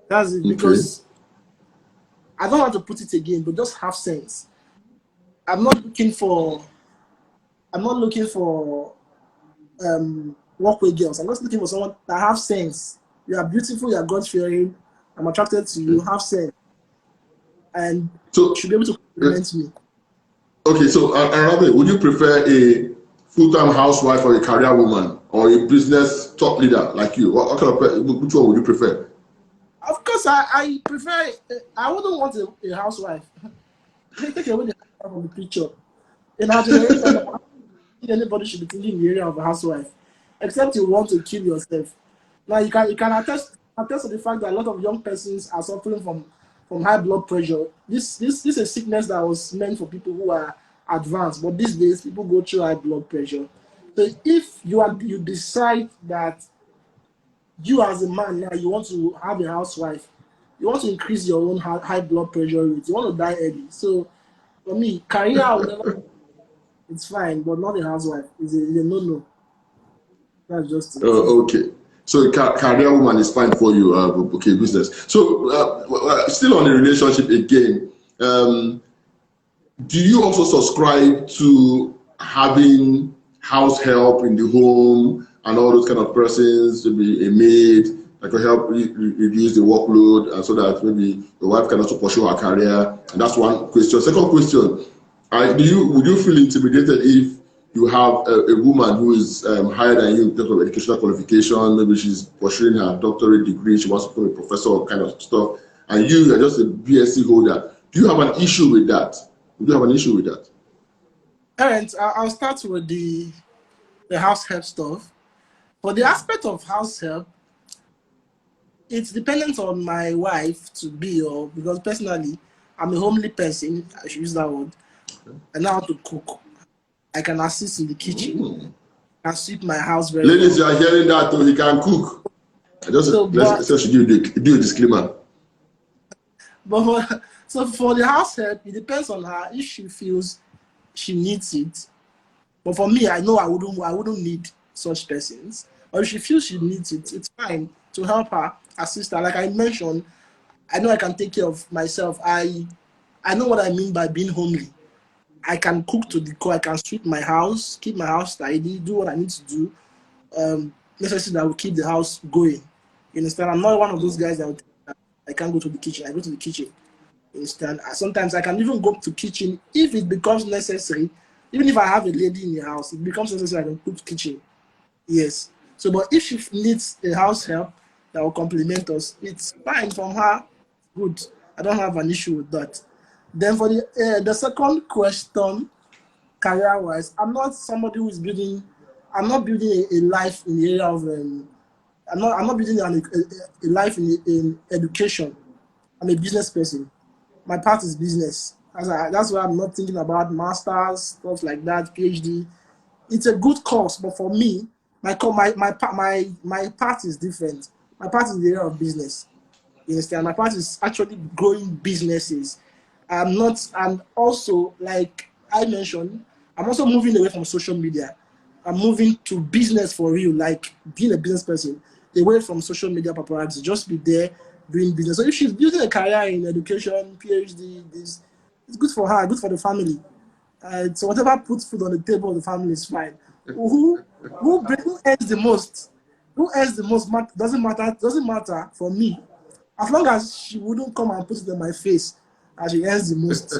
That's it. Because I don't want to put it again, but just have sense. I'm not looking for walkway girls. I'm just looking for someone that have sense. You are beautiful, you are God-fearing, I'm attracted to you, have sense. And should be able to compliment me. Okay, so Arabe, would you prefer a full-time housewife or a career woman or a business top leader like you? Which one would you prefer? Of course, I prefer. I wouldn't want a housewife. Take away the housewife from the picture. In our generation, anybody should be thinking in the area of a housewife, except you want to kill yourself. Now you can attest to the fact that a lot of young persons are suffering from high blood pressure. This is a sickness that was meant for people who are advanced, but these days people go through high blood pressure. So if you decide that you as a man now, you want to have a housewife, you want to increase your own high blood pressure rate, you want to die early. So for me, career will never, it's fine, but not a housewife. It's a no-no. That's just it. Okay. So career woman is fine for you. Okay, business. So still on the relationship again. Do you also subscribe to having house help in the home and all those kind of persons, to be a maid that can help reduce the workload, and so that maybe your wife can also pursue her career? And that's one question. Second question: would you feel intimidated if you have a woman who is higher than you in terms of educational qualification? Maybe she's pursuing her doctorate degree, she wants to become a professor, kind of stuff, and you are just a BSc holder. Do you have an issue with that? Do you have an issue with that? Parents, I'll start with the house help stuff. For the aspect of house help, it's dependent on my wife to be, or because personally, I'm a homely person, I should use that word. I know how to cook. I can assist in the kitchen. I sweep my house very Ladies, well. you are hearing that, though. He can cook. Let's do a disclaimer. But so for the house help, it depends on her if she feels she needs it. But for me, I know I wouldn't need such persons. Or if she feels she needs it, it's fine to help her, assist her. Like I mentioned, I know I can take care of myself. I know what I mean by being homely. I can cook to the core. I can sweep my house, keep my house tidy, do what I need to do. Necessary that will keep the house going. You understand? I'm not one of those guys that would, I can't go to the kitchen. I go to the kitchen. You understand? Sometimes I can even go to the kitchen if it becomes necessary. Even if I have a lady in the house, it becomes necessary I can cook kitchen. Yes. So, but if she needs a house help that will complement us, it's fine from her. Good. I don't have an issue with that. Then for the second question, career-wise, I'm not somebody who is building. I'm not building a life in the area of. I'm not building a life in education. I'm a business person. My part is business. That's why I'm not thinking about masters, stuff like that, PhD. It's a good course, but for me, my part is different. My part is the area of business. You understand? My part is actually growing businesses. I'm not, and also, like I mentioned, I'm also moving away from social media. I'm moving to business for real, like being a business person, away from social media paparazzi, just be there doing business. So if she's building a career in education, PhD, this, it's good for her, good for the family. So whatever puts food on the table of the family is fine. Who earns the most? Who earns the most doesn't matter. Doesn't matter for me. As long as she wouldn't come and put it in my face, as she earns the most,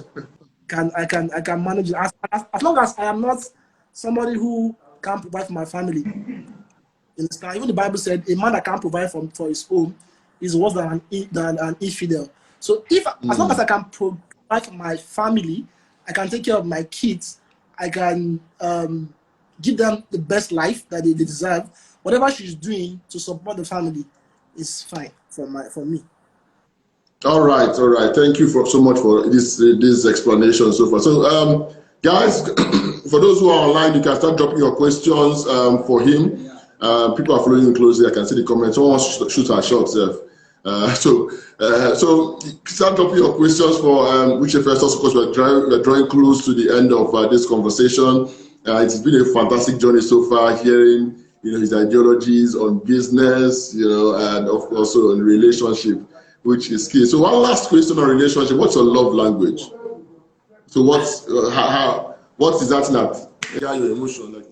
I can manage it. As long as I am not somebody who can't provide for my family. You understand? Even the Bible said a man that can't provide for his home is worse than an infidel. So as long as I can provide for my family, I can take care of my kids, I can give them the best life that they deserve. Whatever she's doing to support the family is fine for me. All right. Thank you so much for this explanation so far. So, guys, for those who are online, you can start dropping your questions for him. People are following closely. I can see the comments. Someone wants to shoot our shots. So start dropping your questions for Uche Festus. Of course, we're drawing close to the end of this conversation. It's been a fantastic journey so far, hearing his ideologies on business, and also on relationship, which is key. So one last question on relationship: what's your love language? So what is that? Yeah, your emotion, like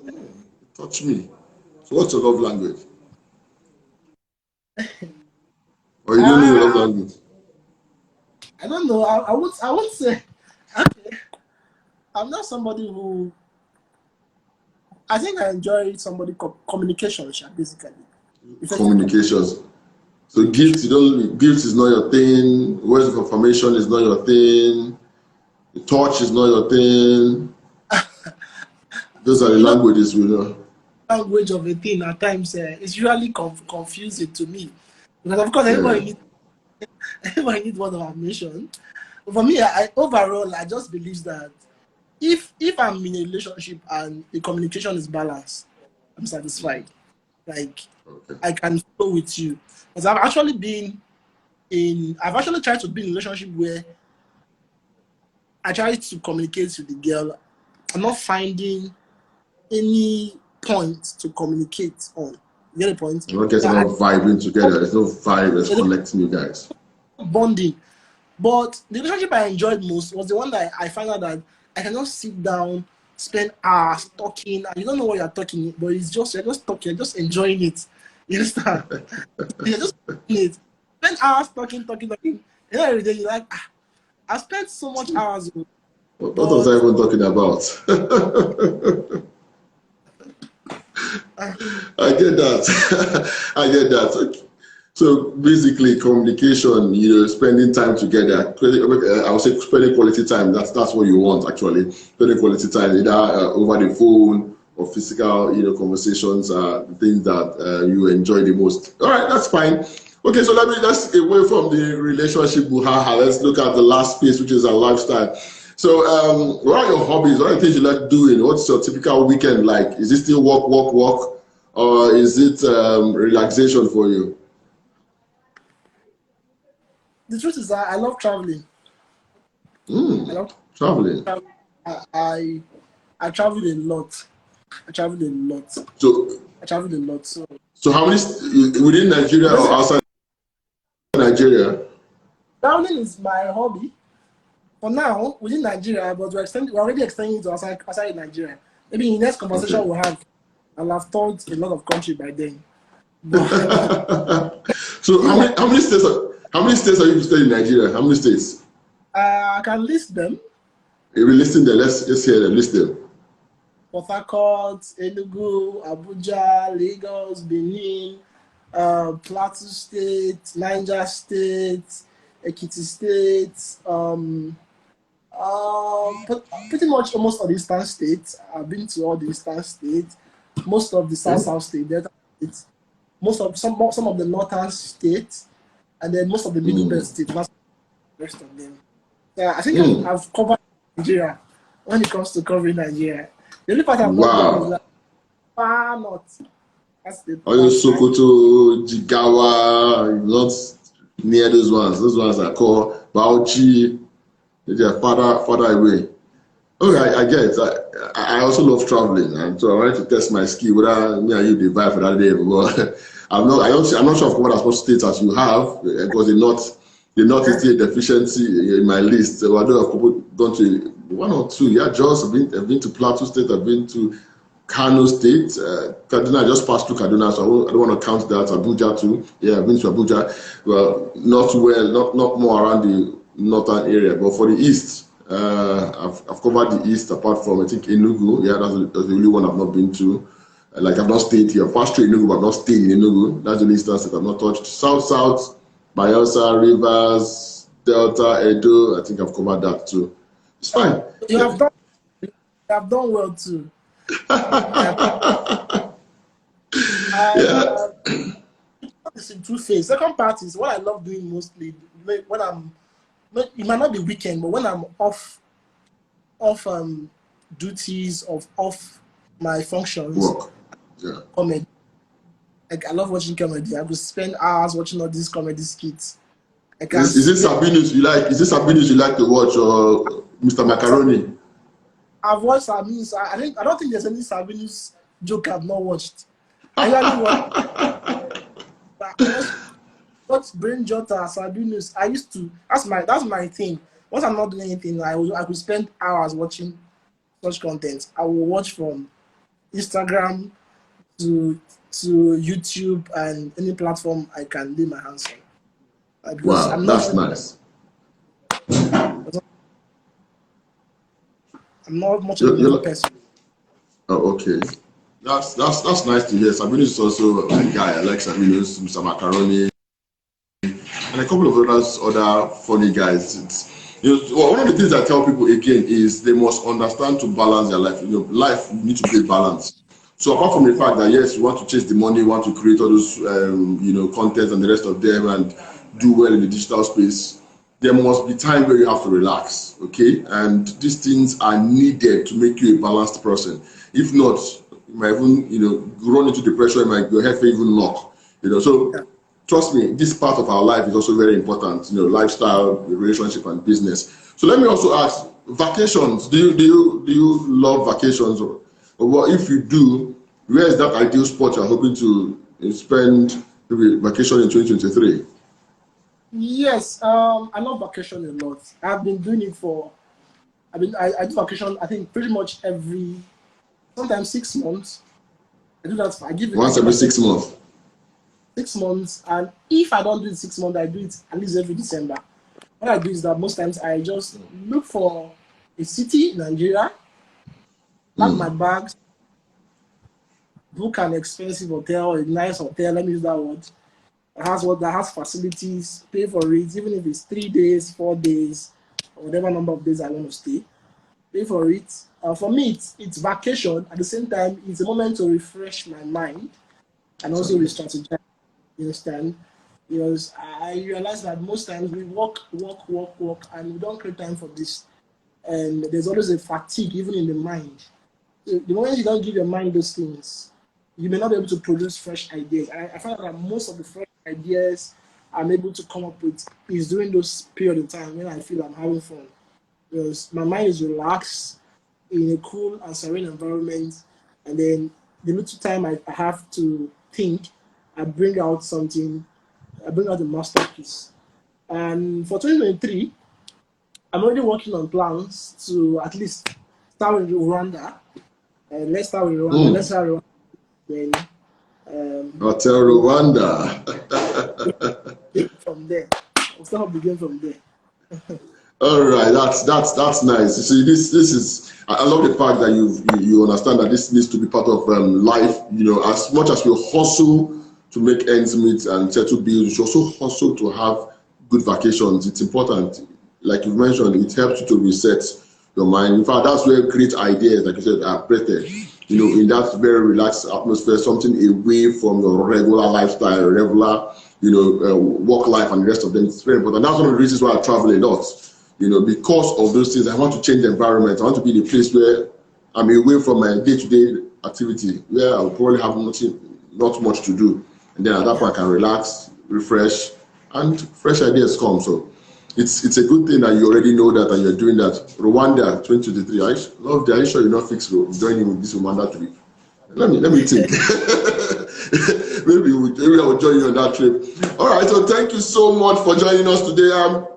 touch me. So what's your love language? Or you don't know your love language? I don't know. I would say, okay, I'm not somebody who. I think I enjoy somebody communication, basically. Communications. So gifts is not your thing. Words of affirmation is not your thing. Touch is not your thing. Those are the languages we know. Language of a thing at times it's usually confusing to me, because of course everybody needs word of affirmation. But for me, overall I just believe that if I'm in a relationship and the communication is balanced, I'm satisfied. Like, Okay. I can flow with you. Because I've actually tried to be in a relationship where I try to communicate with the girl. I'm not finding any point to communicate on. You get the point? You're not getting enough vibing together. There's no vibe that's connecting you guys. Bonding. But the relationship I enjoyed most was the one that I found out that I can just sit down, spend hours talking, and you don't know what you're talking, but you're just talking, you're just enjoying it. You understand? You're just enjoying it. Spend hours talking. And then every day you're like, I spent so much hours. What was I even talking about? I get that. I get that. Okay. So basically, communication, spending time together. I would say spending quality time. That's what you want actually. Spending quality time, either over the phone or physical, conversations are the things that you enjoy the most. All right, that's fine. Okay, so let's away from the relationship buhaha. Let's look at the last piece, which is our lifestyle. So, what are your hobbies? What are the things you like doing? What's your typical weekend like? Is it still work, or is it relaxation for you? The truth is that I love traveling. I love traveling. I travel a lot. So how many within Nigeria or outside Nigeria? Traveling is my hobby. For now, within Nigeria, but we're already extending to outside Nigeria. Maybe in the next conversation we'll have, I'll have told a lot of countries by then. So how many states are you staying in Nigeria? How many states? I can list them. If you're listing them, let's hear them. List them. Port Harcourt, Enugu, Abuja, Lagos, Benin, Plateau State, Niger State, 𝐒𝐻𝐸 State, pretty much almost all the eastern states. I've been to all the eastern states, most of the south state, Delta states, some of the northern states, and then most of the middle belt states. That's the rest of them. Yeah, I think I've covered Nigeria when it comes to covering Nigeria. The only part I've not done is that far north. That's the Sokoto, Jigawa, not near those ones. Those ones are called Bauchi. They are farther away. Okay, I get it. I also love traveling, and so I wanted to test my skill whether me and you the vibe for that day. But I'm not sure of what as much states as you have, because the North is still a deficiency in my list. So I do have gone to one or two. Yeah, I've been to Plateau State. I've been to Kano State. Kaduna, I just passed through Kaduna, so I don't want to count that. Abuja too. Yeah, I've been to Abuja. Well, not more around the northern area, but for the east, I've covered the east apart from I think Enugu. Yeah, that's the only one I've not been to. Like I've not stayed here. I've passed through Enugu, but I've not stayed in Enugu. That's the only instance that I've not touched. South, Bayelsa, Rivers, Delta, Edo. I think I've covered that too. It's fine. You have done well too. Yeah. It's in two phases. Second part is what I love doing mostly when it might not be weekend, but when I'm off duties off my functions. Work. Yeah. Comedy. Like I love watching comedy. I will spend hours watching all these comedy skits. Is it Sabinus you like? Is it Sabinus you like to watch, or Mr. Macaroni? I've watched Sabinus. I don't think there's any Sabinus joke I've not watched. I usually watch Brain Jotter, Sabinus. I used to. That's my thing. Once I'm not doing anything, I could spend hours watching such content. I will watch from Instagram to YouTube and any platform I can lay my hands on. Wow, that's nice. I'm not much of a person. Oh, okay. That's nice to hear. Sabinus is also a guy. I like Sabinus, Mr. Macaroni, and a couple of other funny guys. One of the things I tell people again is they must understand to balance their life. Life needs to be balanced. So apart from the fact that yes, you want to chase the money, you want to create all those content and the rest of them and do well in the digital space, there must be time where you have to relax, okay? And these things are needed to make you a balanced person. If not, you might even, run into depression, your health may even knock, So trust me, this part of our life is also very important, lifestyle, relationship, and business. So let me also ask, vacations, do you love vacations? Or what, if you do, where is that ideal spot you're hoping to spend maybe vacation in 2023? Yes, I love vacation a lot. I've been doing it I do vacation, I think pretty much sometimes 6 months. I do that, I give it once every 6 months. 6 months, and if I don't do it 6 months, I do it at least every December. What I do is that most times I just look for a city in Nigeria, pack my bags, book an expensive hotel, a nice hotel, let me use that word, that has facilities, pay for it, even if it's 3 days, 4 days, or whatever number of days I want to stay, pay for it. For me, it's vacation. At the same time, it's a moment to refresh my mind and also re-strategize. You understand? Because I realize that most times we work, and we don't create time for this. And there's always a fatigue, even in the mind. So the moment you don't give your mind those things, you may not be able to produce fresh ideas. I find that most of the fresh ideas I'm able to come up with is during those period of time when I feel I'm having fun. Because my mind is relaxed in a cool and serene environment, and then the little time I have to think, I bring out a masterpiece. And for 2023, I'm already working on plans to at least start with Rwanda. Let's start with Rwanda. Let's start with Rwanda. Then Hotel Rwanda. From there. We'll start begin from there. All right, that's nice. You see, this is, I love the fact that you understand that this needs to be part of life. As much as we hustle to make ends meet and settle bills, you should also hustle to have good vacations. It's important. Like you've mentioned, it helps you to reset your mind. In fact, that's where great ideas, like you said, are created. In that very relaxed atmosphere, something away from your regular lifestyle, regular, work life and the rest of them. It's very important. That's one of the reasons why I travel a lot. Because of those things, I want to change the environment. I want to be in a place where I'm away from my day-to-day activity, where I'll probably have not much to do. And then at that point, I can relax, refresh, and fresh ideas come. So it's a good thing that you already know that and you're doing that. Rwanda 2023. Are you sure you're not fixed joining with this Rwanda trip? Let me think. maybe I will join you on that trip. All right. So thank you so much for joining us today.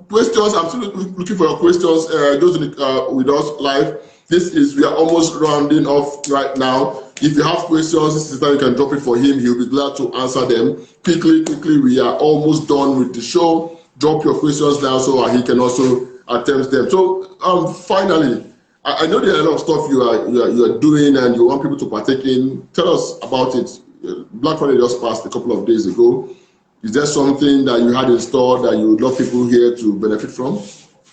Questions? I'm still looking for your questions. Those with us live. We are almost rounding off right now. If you have questions, this is the time you can drop it for him. He'll be glad to answer them quickly. We are almost done with the show. Drop your questions now so he can also attempt them. So finally, I know there are a lot of stuff you are doing and you want people to partake in. Tell us about it. Black Friday just passed a couple of days ago. Is there something that you had in store that you would love people here to benefit from?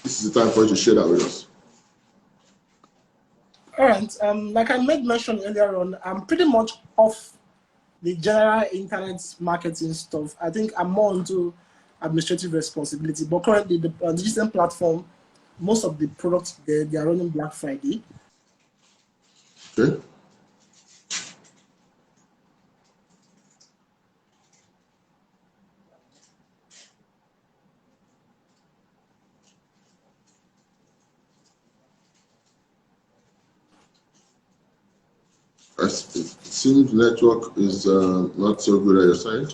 This is the time for you to share that with us. All right. Like I made mention earlier on, I'm pretty much off the general internet marketing stuff. I think I'm more into administrative responsibility. But currently, the digital platform, most of the products they are running Black Friday. Okay. It seems network is not so good at your side.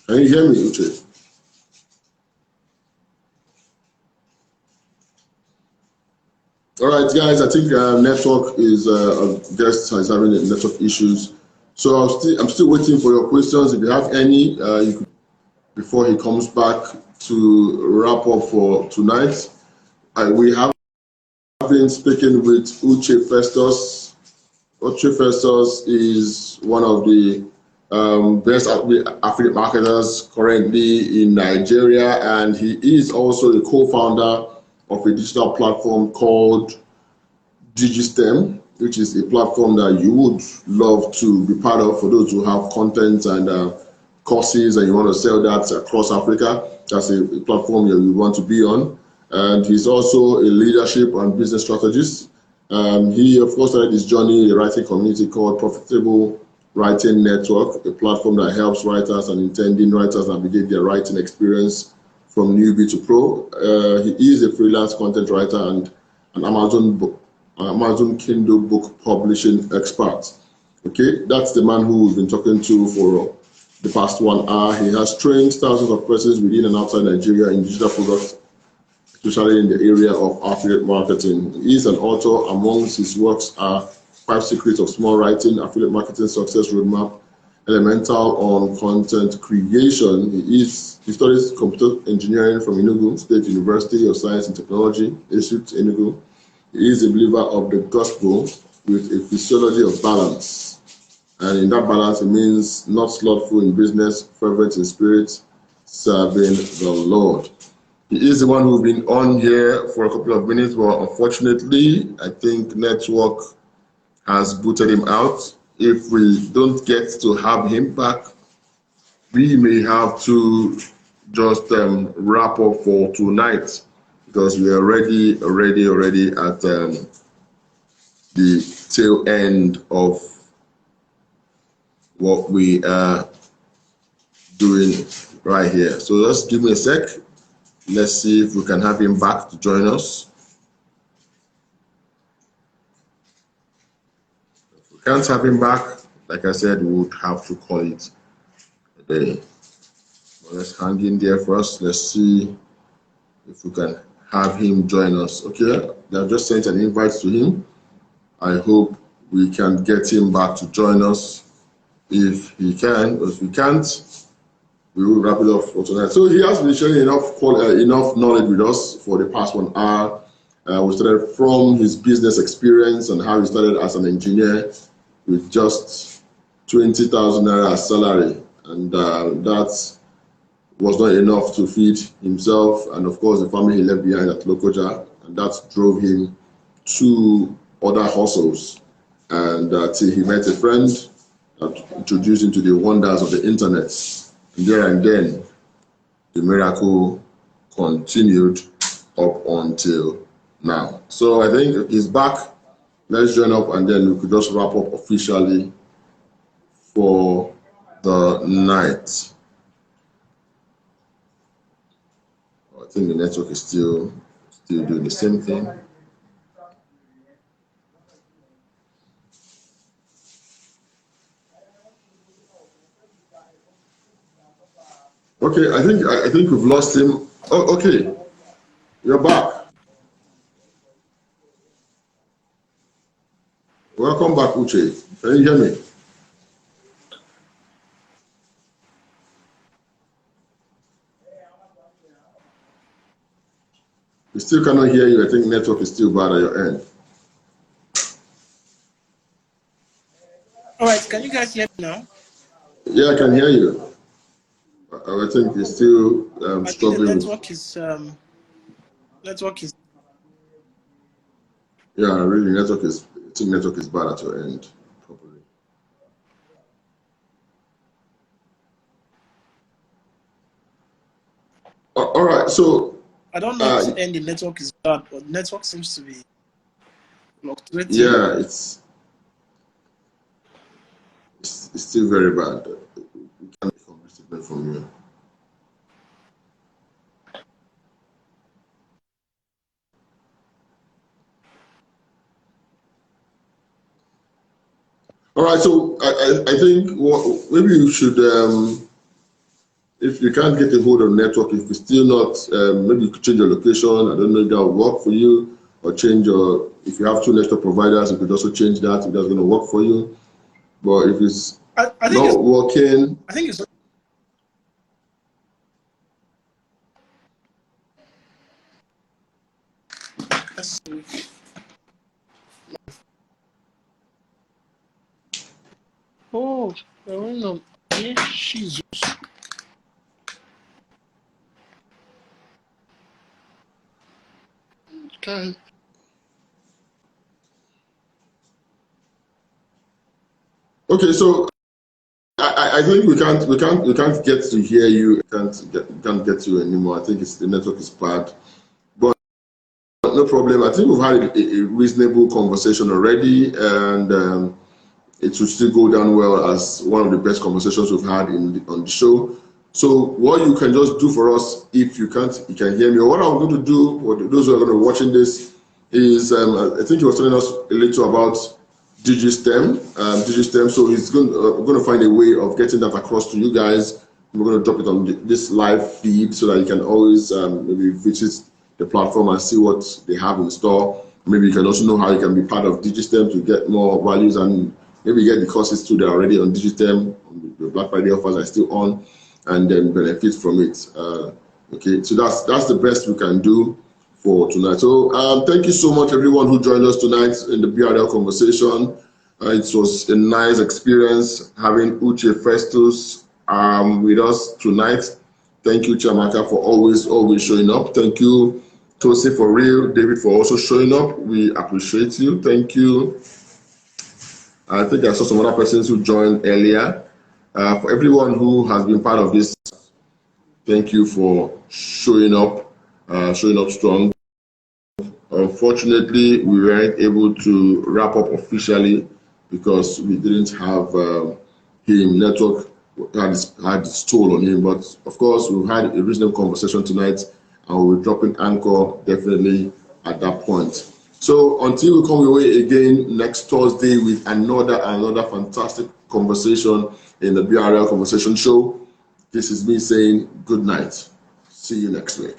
Can you hear me, Uche? All right, guys. I think network is guest is having network issues. So I'm still waiting for your questions. If you have any, you could, before he comes back to wrap up for tonight. We have been speaking with Uche Festus. Uche Festus is one of the best affiliate marketers currently in Nigeria, and he is also the co-founder of a digital platform called 𝐒𝐲, which is a platform that you would love to be part of for those who have content and courses and you want to sell that across Africa. That's a platform you want to be on. And he's also a leadership and business strategist. He, of course, started his journey in a writing community called Profitable Writing Network, a platform that helps writers and intending writers navigate their writing experience from newbie to pro. He is a freelance content writer and an Amazon Kindle book publishing expert. Okay, that's the man who we've been talking to for the past 1 hour. He has trained thousands of persons within and outside Nigeria in digital products, especially in the area of affiliate marketing. He is an author. Amongst his works are 5 Secrets of Small Writing, Affiliate Marketing Success Roadmap, Elemental on Content Creation. He studies computer engineering from Enugu State University of Science and Technology, ESUT, Enugu. He is a believer of the gospel with a physiology of balance. And in that balance, it means not slothful in business, fervent in spirit, serving the Lord. He is the one who's been on here for a couple of minutes, but unfortunately, I think network has booted him out. If we don't get to have him back, we may have to just wrap up for tonight, because we are already at the tail end of what we are doing right here. So just give me a sec. Let's see if we can have him back to join us. If we can't have him back, like I said, we would have to call it a day. But let's hang in there first. Let's see if we can have him join us. Okay, I've just sent an invite to him. I hope we can get him back to join us if he can. If we can't, we will wrap it up for tonight. So he has been sharing enough knowledge with us for the past 1 hour. We started from his business experience and how he started as an engineer with just 20,000 naira salary, and that was not enough to feed himself and, of course, the family he left behind at Lokoja, and that drove him to other hustles. And till he met a friend that introduced him to the wonders of the internet. And there and then, the miracle continued up until now. So I think he's back. Let's join up, and then we could just wrap up officially for the night. I think the network is still doing the same thing. Okay, I think we've lost him. Oh, okay, you're back. Welcome back, Uche. Can you hear me? We still cannot hear you. I think network is still bad at your end. All right, can you guys hear me now? Yeah, I can hear you. I think it's still struggling. The network is. Yeah, really, network is bad at your end. Probably. All right, so. I don't know if the network is bad, but the network seems to be fluctuating. Yeah, it's still very bad. We can't get complete statement from you. All right, so I think maybe you should, if you can't get a hold of network, if it's still not, maybe you could change your location. I don't know if that will work for you, or change your, if you have 2 network providers, you could also change that if that's going to work for you. But if it's not working, I think it's. Let's see. Oh, I don't know. Jesus. Okay. okay. So I think we can't get to hear you. Can't get you anymore. I think it's the network is bad. But no problem. I think we've had a reasonable conversation already, and it should still go down well as one of the best conversations we've had on the show. So what you can just do for us, if you can't, you can hear me, or what I'm going to do for those who are going to be watching this is, I think he was telling us a little about DigiStem. So he's going to find a way of getting that across to you guys. We're going to drop it on this live feed so that you can always maybe visit the platform and see what they have in store. Maybe you can also know how you can be part of DigiStem to get more values, and maybe get the courses too. They're already on DigiStem. The Black Friday offers are still on, and then benefit from it. Okay, so that's the best we can do for tonight. So thank you so much, everyone who joined us tonight in the BRL conversation. It was a nice experience having Uche Festus with us tonight. Thank you, Chiamaka, for always showing up. Thank you, Tosi, for real. David, for also showing up. We appreciate you. Thank you. I think I saw some other persons who joined earlier. For everyone who has been part of this, thank you for showing up strong. Unfortunately, we weren't able to wrap up officially because we didn't have him. Network had its toll on him, but of course, we've had a reasonable conversation tonight, and we'll be dropping anchor definitely at that point. So until we come your way again next Thursday with another fantastic conversation in the BRL Conversation Show, this is me saying good night. See you next week.